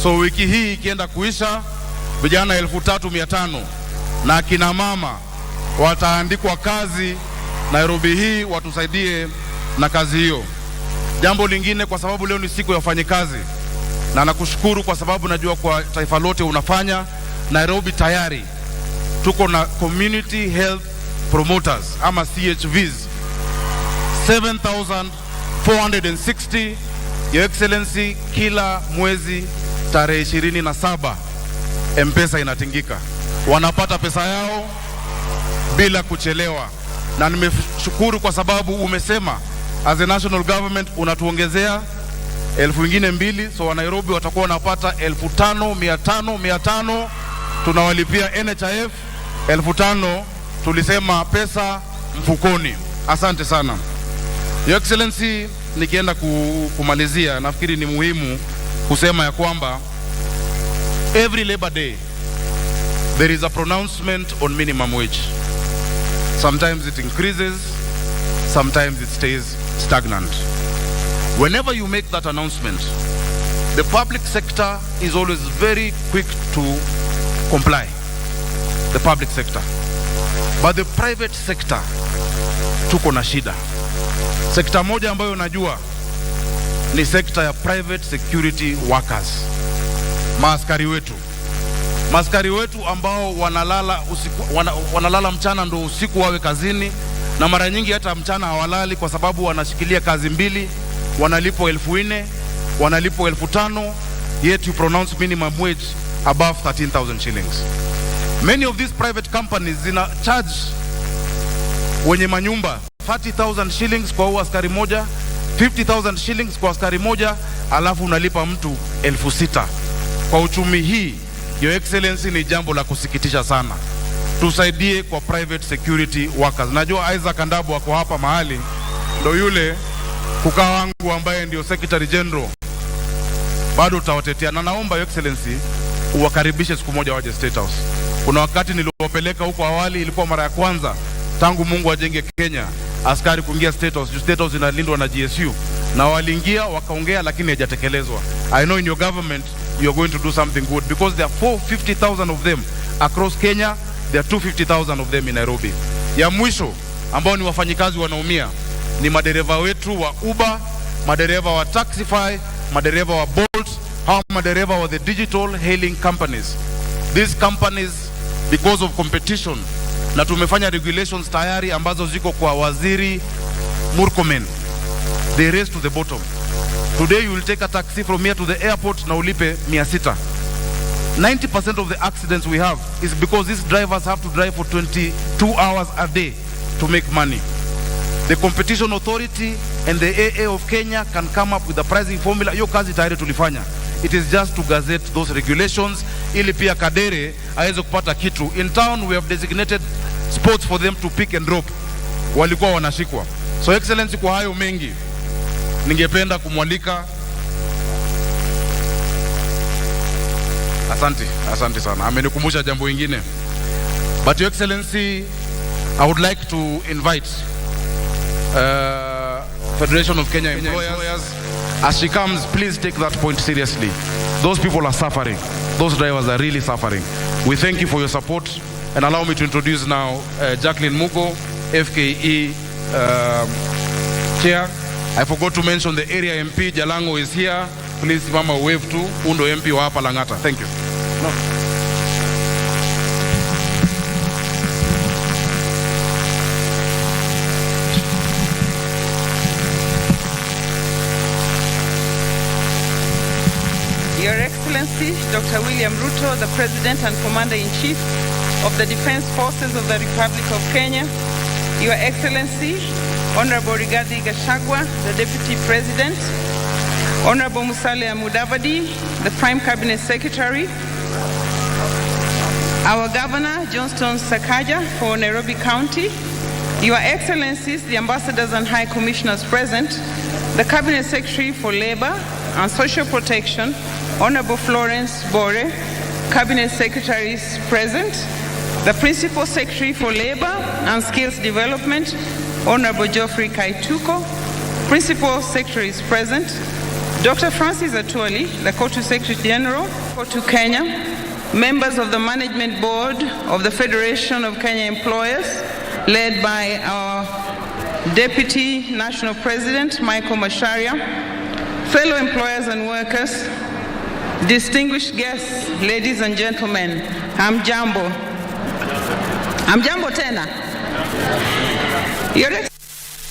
So wiki hii ikienda kuisha, vijana 3,500 na akina mama wataandikwa kazi Nairobi hii, watusaidie na kazi hiyo. Jambo lingine, kwa sababu leo ni siku ya wafanyikazi, na nakushukuru kwa sababu najua kwa taifa lote unafanya. Nairobi tayari tuko na community health promoters ama CHVs 7,460. Your Excellency, kila mwezi tarehe 27 M-Pesa inatingika, wanapata pesa yao bila kuchelewa, na nimeshukuru kwa sababu umesema as a national government unatuongezea 2,000, so wa Nairobi watakuwa wanapata 5,500 tunawalipia NHIF 5,000, tulisema pesa mfukoni. Asante sana. Your Excellency, nikienda kumalizia, nafikiri ni muhimu kusema ya kwamba every Labor Day there is a pronouncement on minimum wage. Sometimes it increases, sometimes it stays stagnant. Whenever you make that announcement, the public sector is always very quick to comply, the public sector. But the private sector tuko na shida. Sekta moja ambayo najua ni sekta ya private security workers. Maaskari wetu ambao wanalala usiku, wanalala mchana ndo usiku wawe kazini, na mara nyingi hata mchana hawalali kwa sababu wanashikilia kazi mbili, wanalipwa 4,000, wanalipwa 5,000, yet you pronounce minimum wage above 13,000 shillings. Many of these private companies zina charge wenye manyumba 30,000 shillings kwa askari moja, 50,000 shillings kwa askari moja, alafu unalipa mtu 6,000. Kwa uchumi hii, Your Excellency, ni jambo la kusikitisha sana. Tusaidie kwa private security workers. Najua Isaac Andabo wako hapa mahali, ndo yule kukaa wangu ambaye ndio Secretary General, bado utawatetea, na naomba Your Excellency uwakaribishe siku moja waje State House. Kuna wakati niliwapeleka huko awali, ilikuwa mara ya kwanza tangu Mungu ajenge Kenya askari kuingia State House. State House inalindwa na GSU, na waliingia wakaongea, lakini hajatekelezwa. I know in your government you are going to do something good, because there are 450,000 of them across Kenya, there are 250,000 of them in Nairobi. Ya mwisho ambao ni wafanyikazi wanaumia ni madereva wetu wa Uber, madereva wa Taxify, madereva wa Bolt, hao madereva wa the digital hailing companies. These companies, because of competition, na tumefanya regulations tayari ambazo ziko kwa Waziri Murkomen, they race to the bottom. Today you will take a taxi from here to the airport na ulipe 600. 90% of the accidents we have is because these drivers have to drive for 22 hours a day to make money. The Competition Authority and the AA of Kenya can come up with a pricing formula. Hiyo kazi tayari tulifanya. It is just to gazette those regulations ili pia Kadere aweze kupata kitu. In town we have designated spots for them to pick and drop. Walikuwa wanashikwa. So Excellency, kwa hayo mengi ningependa kumwalika. Asante sana. Amenikumbusha jambo lingine. But Your Excellency, I would like to invite Federation of Kenya Employers. As she comes, please take that point seriously. Those people are suffering. Those drivers are really suffering. We thank you for your support. And allow me to introduce now Jacqueline Mugo, FKE Chair. I forgot to mention the area MP, Jalango, is here. Please, Mama, wave to Undo MP wa hapa Langata. Thank you. Your Excellency, Dr. William Ruto, the President and Commander-in-Chief of the Defense Forces of the Republic of Kenya, Your Excellency, Honorable Rigathi Gachagua, the Deputy President, Honorable Musalia Mudavadi, the Prime Cabinet Secretary, our Governor, Johnston Sakaja for Nairobi County, Your Excellencies, the Ambassadors and High Commissioners present, the Cabinet Secretary for Labor and Social Protection, Honorable Florence Bore, Cabinet Secretaries present, the Principal Secretary for Labor and Skills Development, Honorable Geoffrey Kaituko, Principal Secretaries present, Dr. Francis Atwoli, the Kotu Secretary General, Kotu Kenya, members of the Management Board of the Federation of Kenya Employers, led by our Deputy National President, Michael Macharia, fellow employers and workers, distinguished guests, ladies and gentlemen, hamjambo. Hamjambo tena.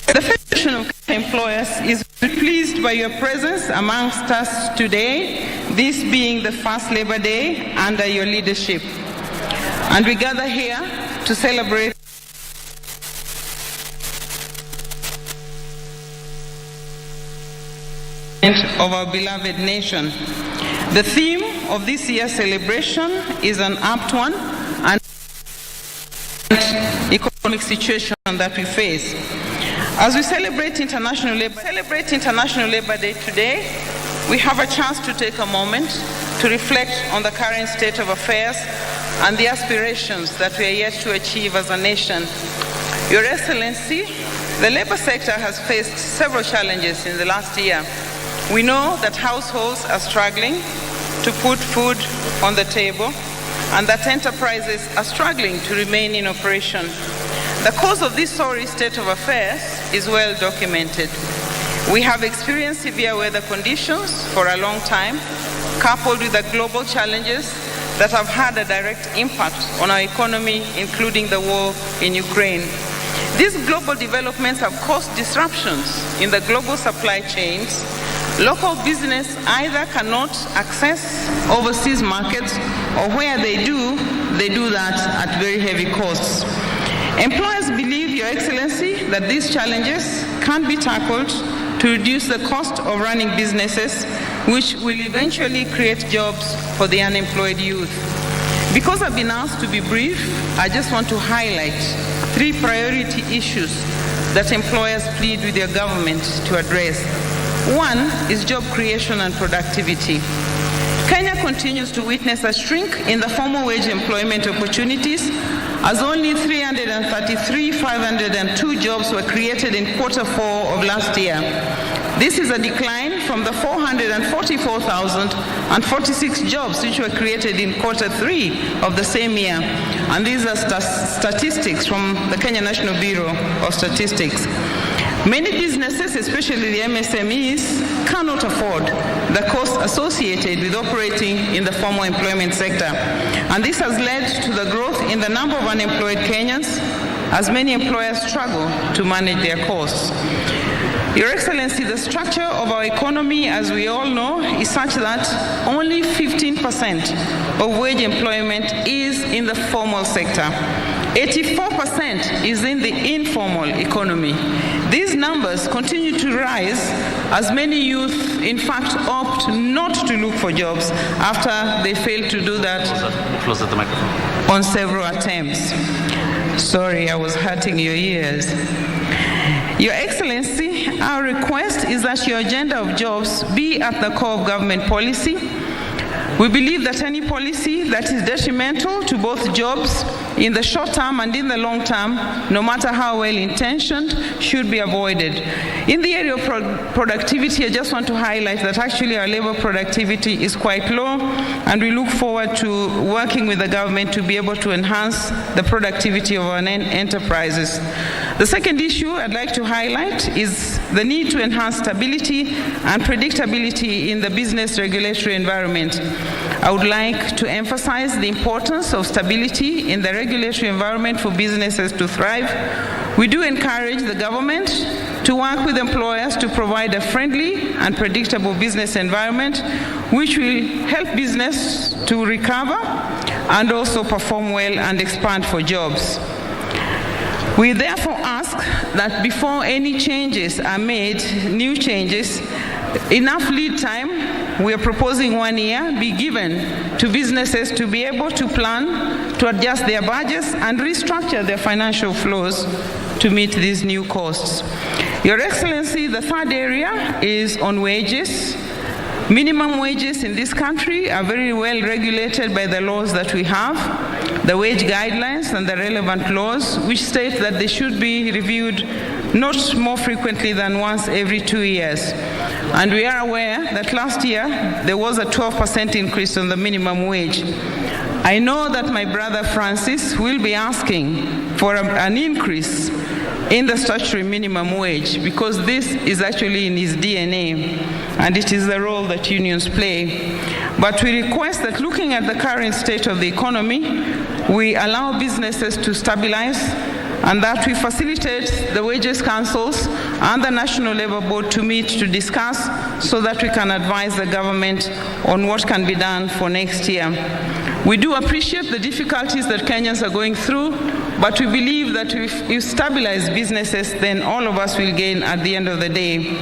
The Federation of Employers is pleased by your presence amongst us today, this being the first Labor Day under your leadership. And we gather here to celebrate of our beloved nation. The theme of this year's celebration is an apt one and economic situation that we face. As we celebrate International Labor Day today, we have a chance to take a moment to reflect on the current state of affairs and the aspirations that we are yet to achieve as a nation. Your Excellency, the labor sector has faced several challenges in the last year. We know that households are struggling to put food on the table and that enterprises are struggling to remain in operation. The cause of this sorry state of affairs is well documented. We have experienced severe weather conditions for a long time, coupled with the global challenges that have had a direct impact on our economy, including the war in Ukraine. These global developments have caused disruptions in the global supply chains. Local business either cannot access overseas markets, or where they do that at very heavy costs. Employers believe, Your Excellency, that these challenges can be tackled to reduce the cost of running businesses, which will eventually create jobs for the unemployed youth. Because I've been asked to be brief, I just want to highlight 3 priority issues that employers plead with their government to address. One is job creation and productivity. Kenya continues to witness a shrink in the formal wage employment opportunities, as only 333,502 jobs were created in Q4 of last year. This is a decline from the 444,046 jobs which were created in Q3 of the same year. And these are statistics from the Kenya National Bureau of Statistics. Many businesses, especially the MSMEs, cannot afford the cost associated with operating in the formal employment sector. And this has led to the growth in the number of unemployed Kenyans, as many employers struggle to manage their costs. Your Excellency, the structure of our economy, as we all know, is such that only 15% of wage employment is in the formal sector. 84% is in the informal economy. These numbers continue to rise as many youth, in fact, opt not to look for jobs after they fail to do that on several attempts. Sorry, I was hurting your ears. Your Excellency, our request is that your agenda of jobs be at the core of government policy. We believe that any policy that is detrimental to both jobs in the short term and in the long term, no matter how well intentioned, should be avoided. In the area of productivity, I just want to highlight that actually our labor productivity is quite low, and we look forward to working with the government to be able to enhance the productivity of our enterprises. The second issue I'd like to highlight is the need to enhance stability and predictability in the business regulatory environment. I would like to emphasize the importance of stability in the regulatory environment for businesses to thrive. We do encourage the government to work with employers to provide a friendly and predictable business environment which will help business to recover and also perform well and expand for jobs. We therefore ask that before any changes are made, new changes, enough lead time, we are proposing 1 year, be given to businesses to be able to plan, to adjust their budgets and restructure their financial flows to meet these new costs. Your Excellency, the third area is on wages. Minimum wages in this country are very well regulated by the laws that we have, the wage guidelines and the relevant laws, which state that they should be reviewed not more frequently than once every 2 years. And we are aware that last year there was a 12% increase on the minimum wage. I know that my brother Francis will be asking for an increase in the statutory minimum wage because this is actually in his DNA and it is the role that unions play. But we request that looking at the current state of the economy, we allow businesses to stabilize and that we facilitate the wages councils and the National Labour Board to meet to discuss so that we can advise the government on what can be done for next year. We do appreciate the difficulties that Kenyans are going through, but we believe that if you stabilize businesses, then all of us will gain at the end of the day.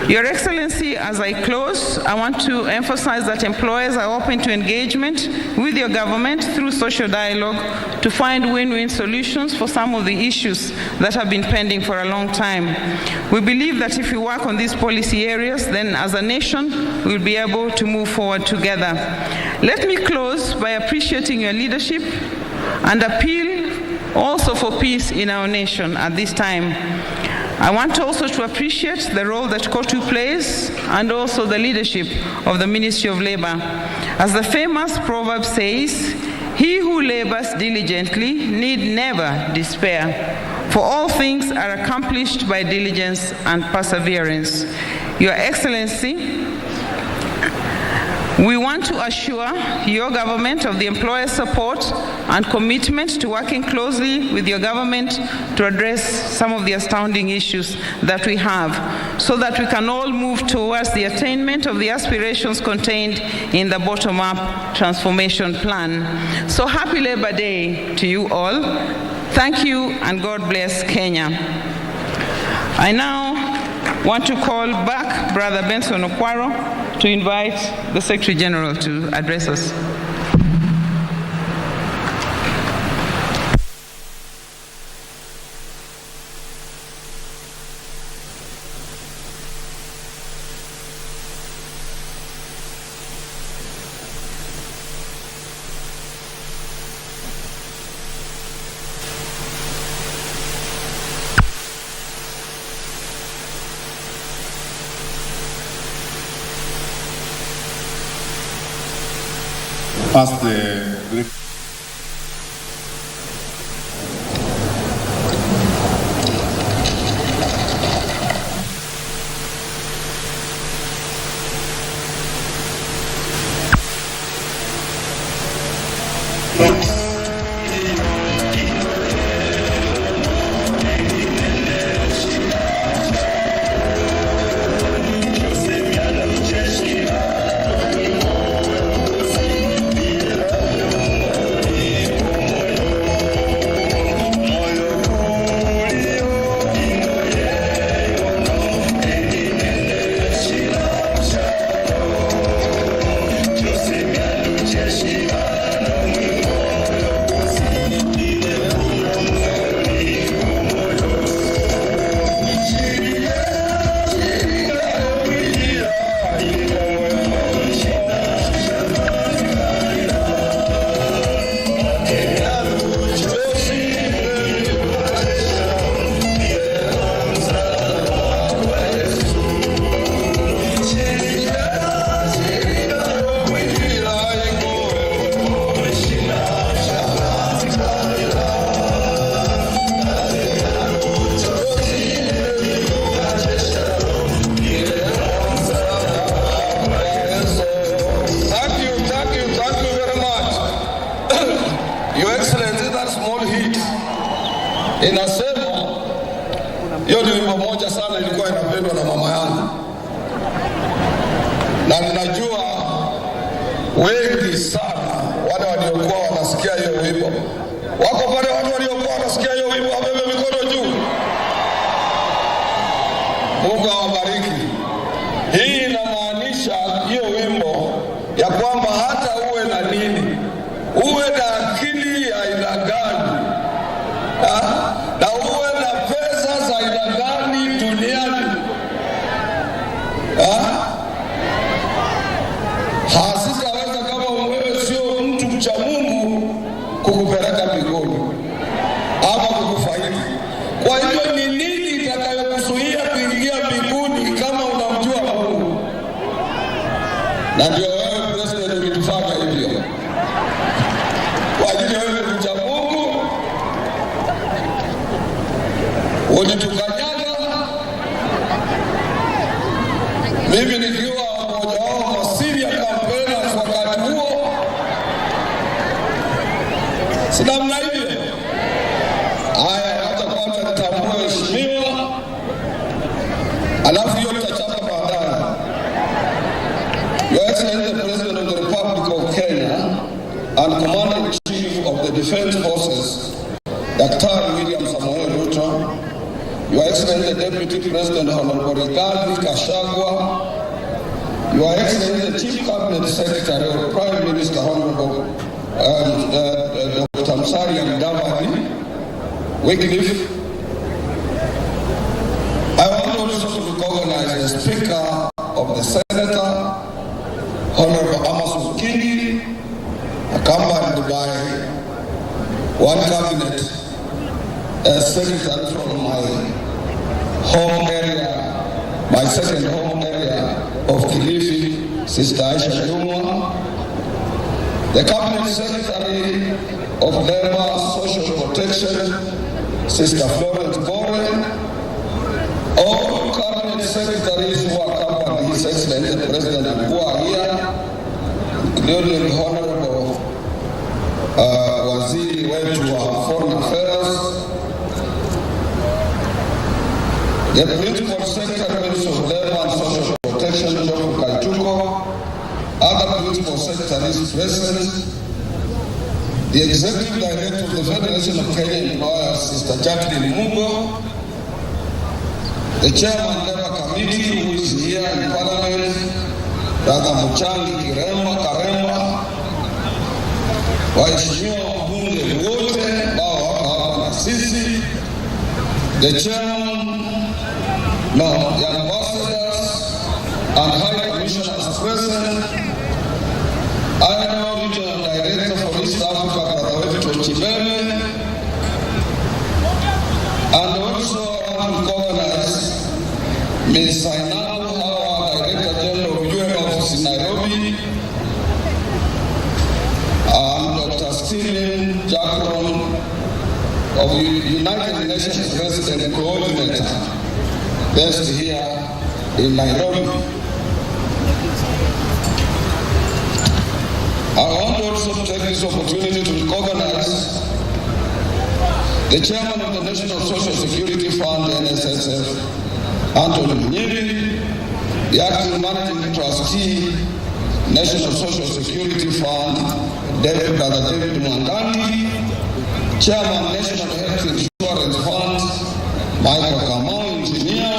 Your Excellency, as I close, I want to emphasize that employers are open to engagement with your government through social dialogue to find win-win solutions for some of the issues that have been pending for a long time. We believe that if we work on these policy areas, then as a nation, we'll be able to move forward together. Let me close by appreciating your leadership and appeal also for peace in our nation at this time. I want also to appreciate the role that COTU plays and also the leadership of the Ministry of Labor. As the famous proverb says, he who labors diligently need never despair, for all things are accomplished by diligence and perseverance. Your Excellency, we want to assure your government of the employer support and commitment to working closely with your government to address some of the astounding issues that we have so that we can all move towards the attainment of the aspirations contained in the bottom-up transformation plan. So happy Labor Day to you all. Thank you and God bless Kenya. I now want to call back Brother Benson Okwaro to invite the Secretary General to address us. Ask the inasema, hiyo ni wimbo moja sana ilikuwa inapendwa na mama yangu, na ninajua wengi sana wale waliokuwa wanasikia hiyo wimbo. Wako pale watu waliokuwa wanasikia hiyo wimbo, wabebe mikono juu. Mungu awabariki. Hii inamaanisha hiyo wimbo ya kwamba hata uwe na nini, uwe na akili ya aina gani, na uwe na pesa za aina gani duniani, hazitaweza kama wewe sio mtu mcha Mungu kukupeleka mbinguni ama kukufaidi. Kwa hivyo ni nini itakayokuzuia kuingia mbinguni kama unamjua Mungu? Na ndio wewe president ulitufanya hivyo. Kwa ajili ya wewe mcha Mungu ulitukanyaga, mimi nikiwa mmoja wao masiri ya kampeni wakati huo. Sina mna hivyo. Haya, hata kwanza nitambue heshimiwa, alafu hiyo tutachapa baadaye. Your Excellency the President of the Republic of Kenya and Commander-in-Chief of the Defense Forces, Dr. William Samoei Ruto, Your Excellency the Deputy President Honorable Gachagua, Your Excellency the Chief Cabinet Secretary of Prime Minister Honorable Dr. Mudavadi, Wycliffe. I want also to recognize the Speaker of the Senate, Honorable Amos Kingi, accompanied by one cabinet secretary from my home area, my second home area of Kilifi, Sister Aisha Jumwa, the cabinet secretary of Labor Social Protection, Sister Florence Boren, all cabinet secretaries who accompany His Excellency the President who are here, including the Honorable Waziri wetu wa Foreign Affairs, the Principal Secretaries of Labor and Social Protection, Dr. Kaituko, other Principal Secretaries present, the Executive Director of the Federation of Kenya Employers, Sister Jacqueline Mungo, the Chairman of the Labor Committee who is here in Parliament, Brother Muchangi Karemba, waheshimiwa wabunge wote ambao wako hapa na sisi, the Chairman, the ambassadors and High Commissioners present, I know Regional Director for East Africa, Brother Ruto Chibeme, and also I want to recognize Ms. Sainabu, our Director General of UN Office in Nairobi, and Dr. Stephen Jackron of United Nations Resident Coordinator, based here in Nairobi. I want also to take this opportunity to recognize the Chairman of the National Social Security Fund, NSSF, Anthony Mnyiri, the Acting Managing Trustee, National Social Security Fund, Brother David Mwangani, Chairman, National Health Insurance Fund, Michael Kamau, Engineer,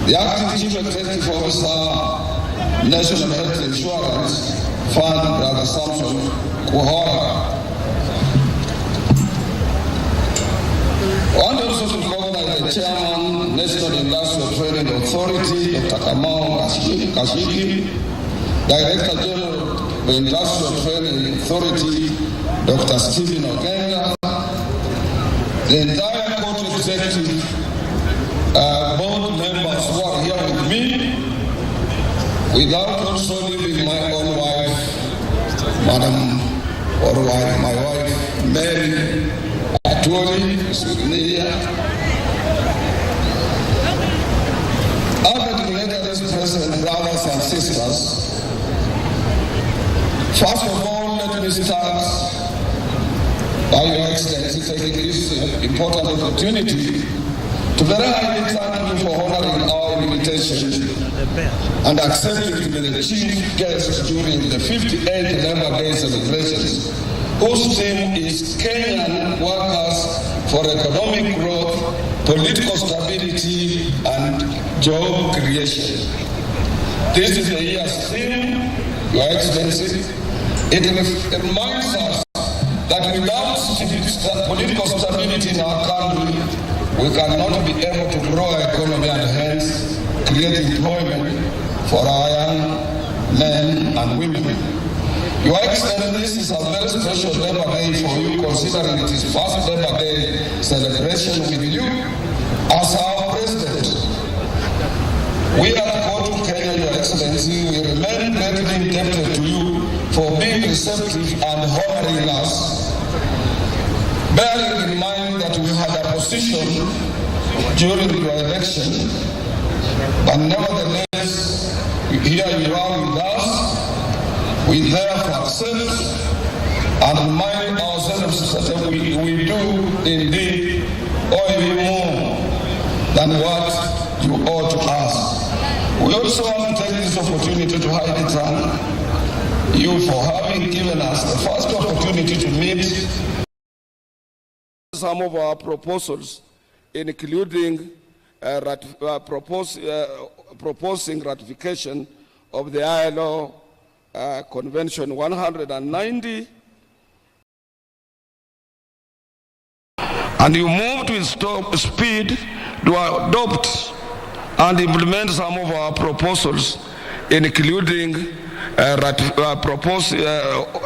the Acting Chief Executive Officer, National Health Insurance Fund, Brother Samson Kuhora. I want also to recognize the Chairman, National Industrial Training Authority, Dr. Kamau Kashiki, Director General of the Industrial Training Authority, Dr. Stephen Ogenga, the entire Court Executive board members who are here with me, without also leaving my own wife, Madam, or wife, my wife, Mary Atwoli, is with me here. Other dignitaries present, brothers and sisters, first of all, let me start by I, Your Excellency, taking this important opportunity to very highly thank you for honoring our invitation and accepting to be the chief guest during the 58th Labor Day celebrations, whose theme is Kenyan Workers for Economic Growth, Political Stability, and Job Creation. This is the year's theme, Your Excellency. It reminds us that without political stability in our country, we cannot be able to grow our economy and hence create employment for our young men and women. Your Excellency, this is a very special Labor Day for you, considering it is first Labor Day celebration with you as our President. We at Court Kenya, Your Excellency, we remain greatly indebted to you for being receptive and honoring us, bearing in mind that we had a position during your election, but nevertheless, here you are with us. We therefore accept and remind ourselves that we do indeed owe you more than what you owe to us. We also want to take this opportunity to highly thank you for having given us the first opportunity to meet some of our proposals, including proposing ratification of the ILO Convention 190, and you moved with speed to adopt and implement some of our proposals, including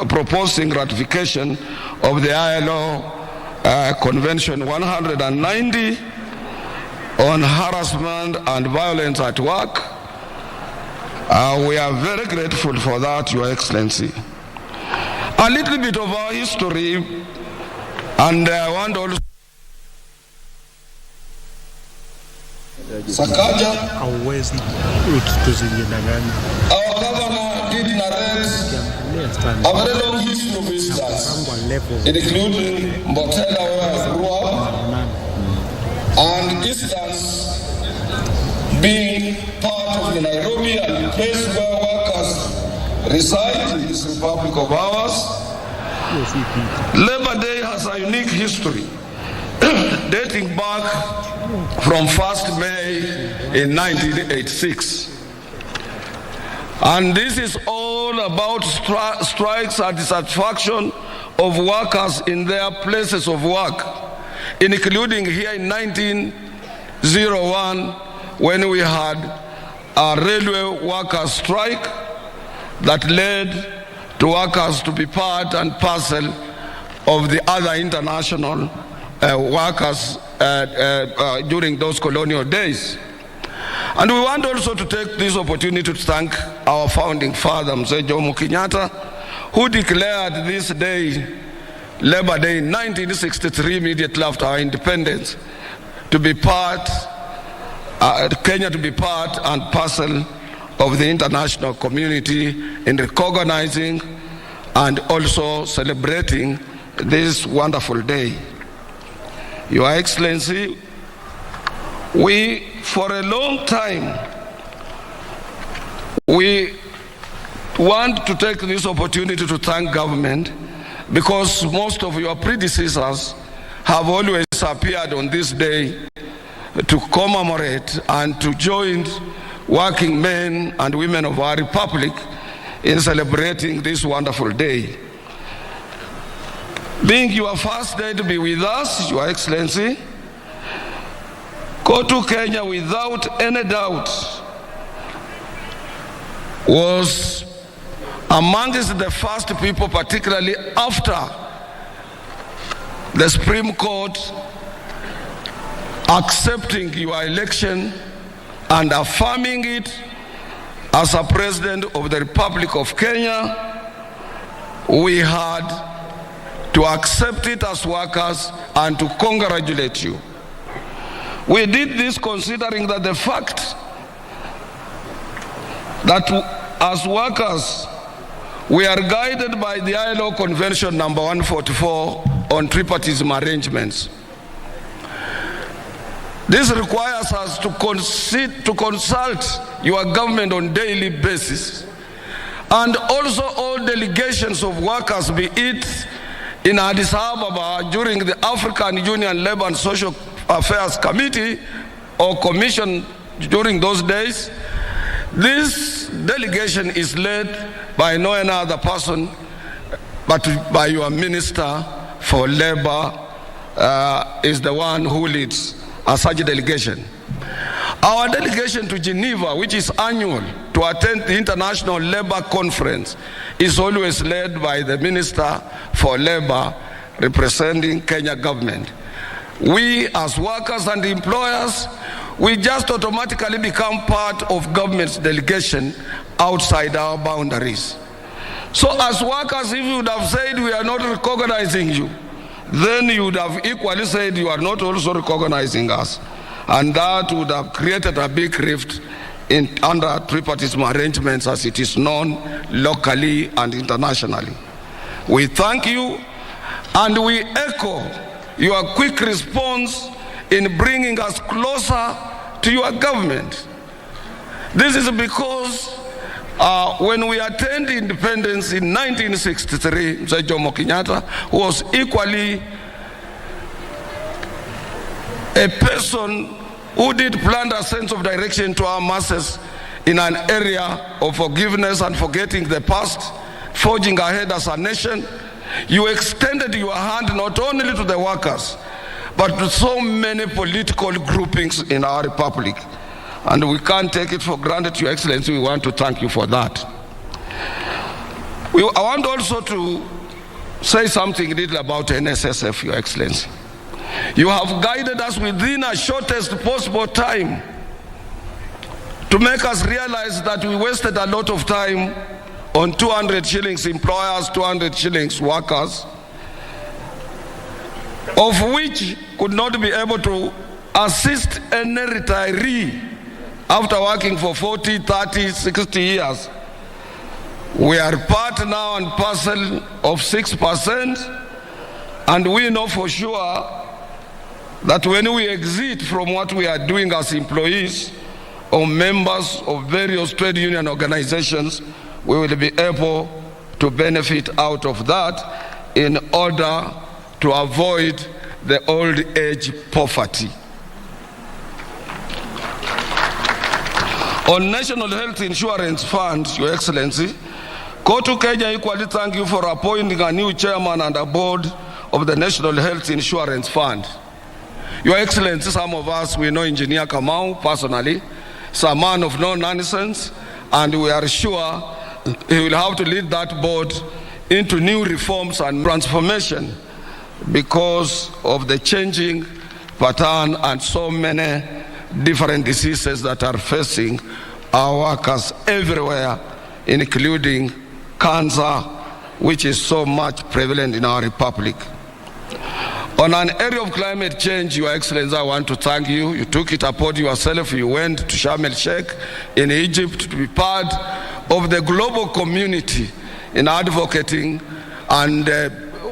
proposing ratification of the ILO Convention 190 on harassment and violence at work. We are very grateful for that, Your Excellency. A little bit of our history, and I want also Sakaja, our governor did narrate a very long history of incidents, including Mbotela, where I grew up, and incidents being part of the Nairobi and the place where workers reside in this republic of ours. Labor Day has a unique history dating back from 1st May in 1986. And this is all about strikes and dissatisfaction of workers in their places of work, including here in 1901 when we had a railway workers' strike that led to workers to be part and parcel of the other international workers during those colonial days. And we want also to take this opportunity to thank our founding father, Mzee Jomo Kenyatta, who declared this day, Labor Day, in 1963, immediately after our independence, to be part, Kenya to be part and parcel of the international community in recognizing and also celebrating this wonderful day. Your Excellency, we, for a long time, we want to take this opportunity to thank government, because most of your predecessors have always appeared on this day to commemorate and to join working men and women of our republic in celebrating this wonderful day. Being your first day to be with us, Your Excellency, Go to Kenya, without any doubt, was amongst the first people, particularly after the Supreme Court accepting your election and affirming it as a president of the Republic of Kenya. We had to accept it as workers and to congratulate you. We did this considering that the fact that as workers we are guided by the ILO Convention number 144 on tripartism arrangements. This requires us to consult your government on daily basis, and also all delegations of workers, be it in Addis Ababa during the African Union Labour and Social Affairs Committee or Commission during those days. This delegation is led by no other person but by your Minister for Labour, is the one who leads such a delegation. Our delegation to Geneva, which is annual to attend the International Labour Conference, is always led by the Minister for Labour representing Kenya government. We as workers and employers, we just automatically become part of government's delegation outside our boundaries. So as workers, if you would have said we are not recognizing you, then you would have equally said you are not also recognizing us. And that would have created a big rift under tripartism arrangements as it is known locally and internationally. We thank you and we echo your quick response in bringing us closer to your government. This is because when we attained independence in 1963, Mzee Jomo Kenyatta, who was equally a person who did plant a sense of direction to our masses in an area of forgiveness and forgetting the past, forging ahead as a nation. You extended your hand not only to the workers, but to so many political groupings in our republic. And we can't take it for granted, Your Excellency. We want to thank you for that. I want also to say something little about NSSF, Your Excellency. You have guided us within a shortest possible time to make us realize that we wasted a lot of time on 200 shillings employers, 200 shillings workers, of which could not be able to assist any retiree after working for 40, 30, 60 years. We are part now and parcel of 6%, and we know for sure that when we exit from what we are doing as employees or members of various trade union organizations, we will be able to benefit out of that in order to avoid the old age poverty. On National Health Insurance Fund, Your Excellency, Kotu Kenya equally thank you for appointing a new chairman and a board of the National Health Insurance Fund. Your Excellency, some of us, we know Engineer Kamau personally. He's a man of no nonsense, and we are sure he will have to lead that board into new reforms and transformation because of the changing pattern and so many different diseases that are facing our workers everywhere, including cancer, which is so much prevalent in our republic. On an area of climate change, Your Excellency, I want to thank you. You took it upon yourself. You went to Sharm el-Sheikh in Egypt to be part of the global community in advocating and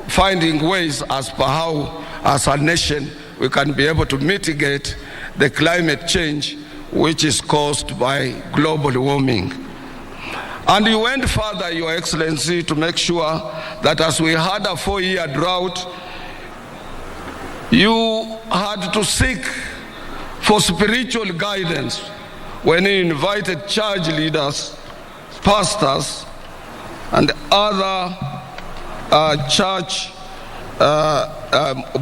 finding ways as per how, as a nation, we can be able to mitigate the climate change which is caused by global warming. And you went further, Your Excellency, to make sure that as we had a 4-year drought, you had to seek for spiritual guidance when you invited church leaders, pastors, and other church,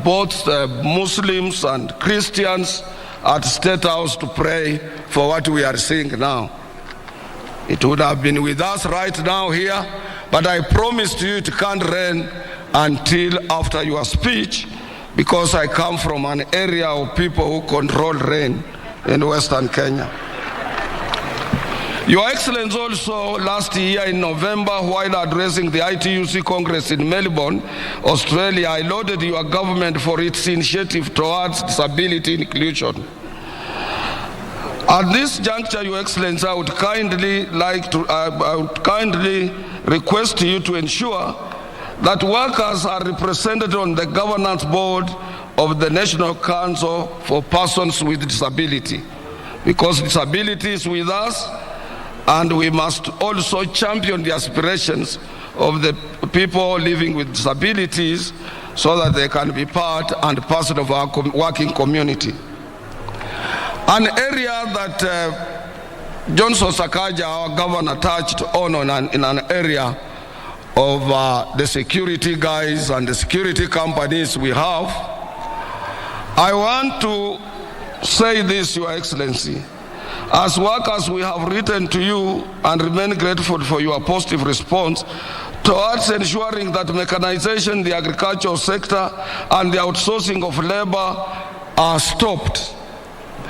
both Muslims and Christians, at State House to pray for what we are seeing now. It would have been with us right now here, but I promised you it can't rain until after your speech, because I come from an area of people who control rain in Western Kenya. Your Excellency, also last year in November, while addressing the ITUC Congress in Melbourne, Australia, I lauded your government for its initiative towards disability inclusion. At this juncture, Your Excellency, I would kindly request you to ensure that workers are represented on the governance board of the National Council for Persons with Disability, because disability is with us, and we must also champion the aspirations of the people living with disabilities so that they can be part and parcel of our working community. An area that Johnson Sakaja, our governor, touched on in an area of the security guys and the security companies we have. I want to say this, Your Excellency. As workers, we have written to you and remain grateful for your positive response towards ensuring that mechanization in the agricultural sector and the outsourcing of labor are stopped.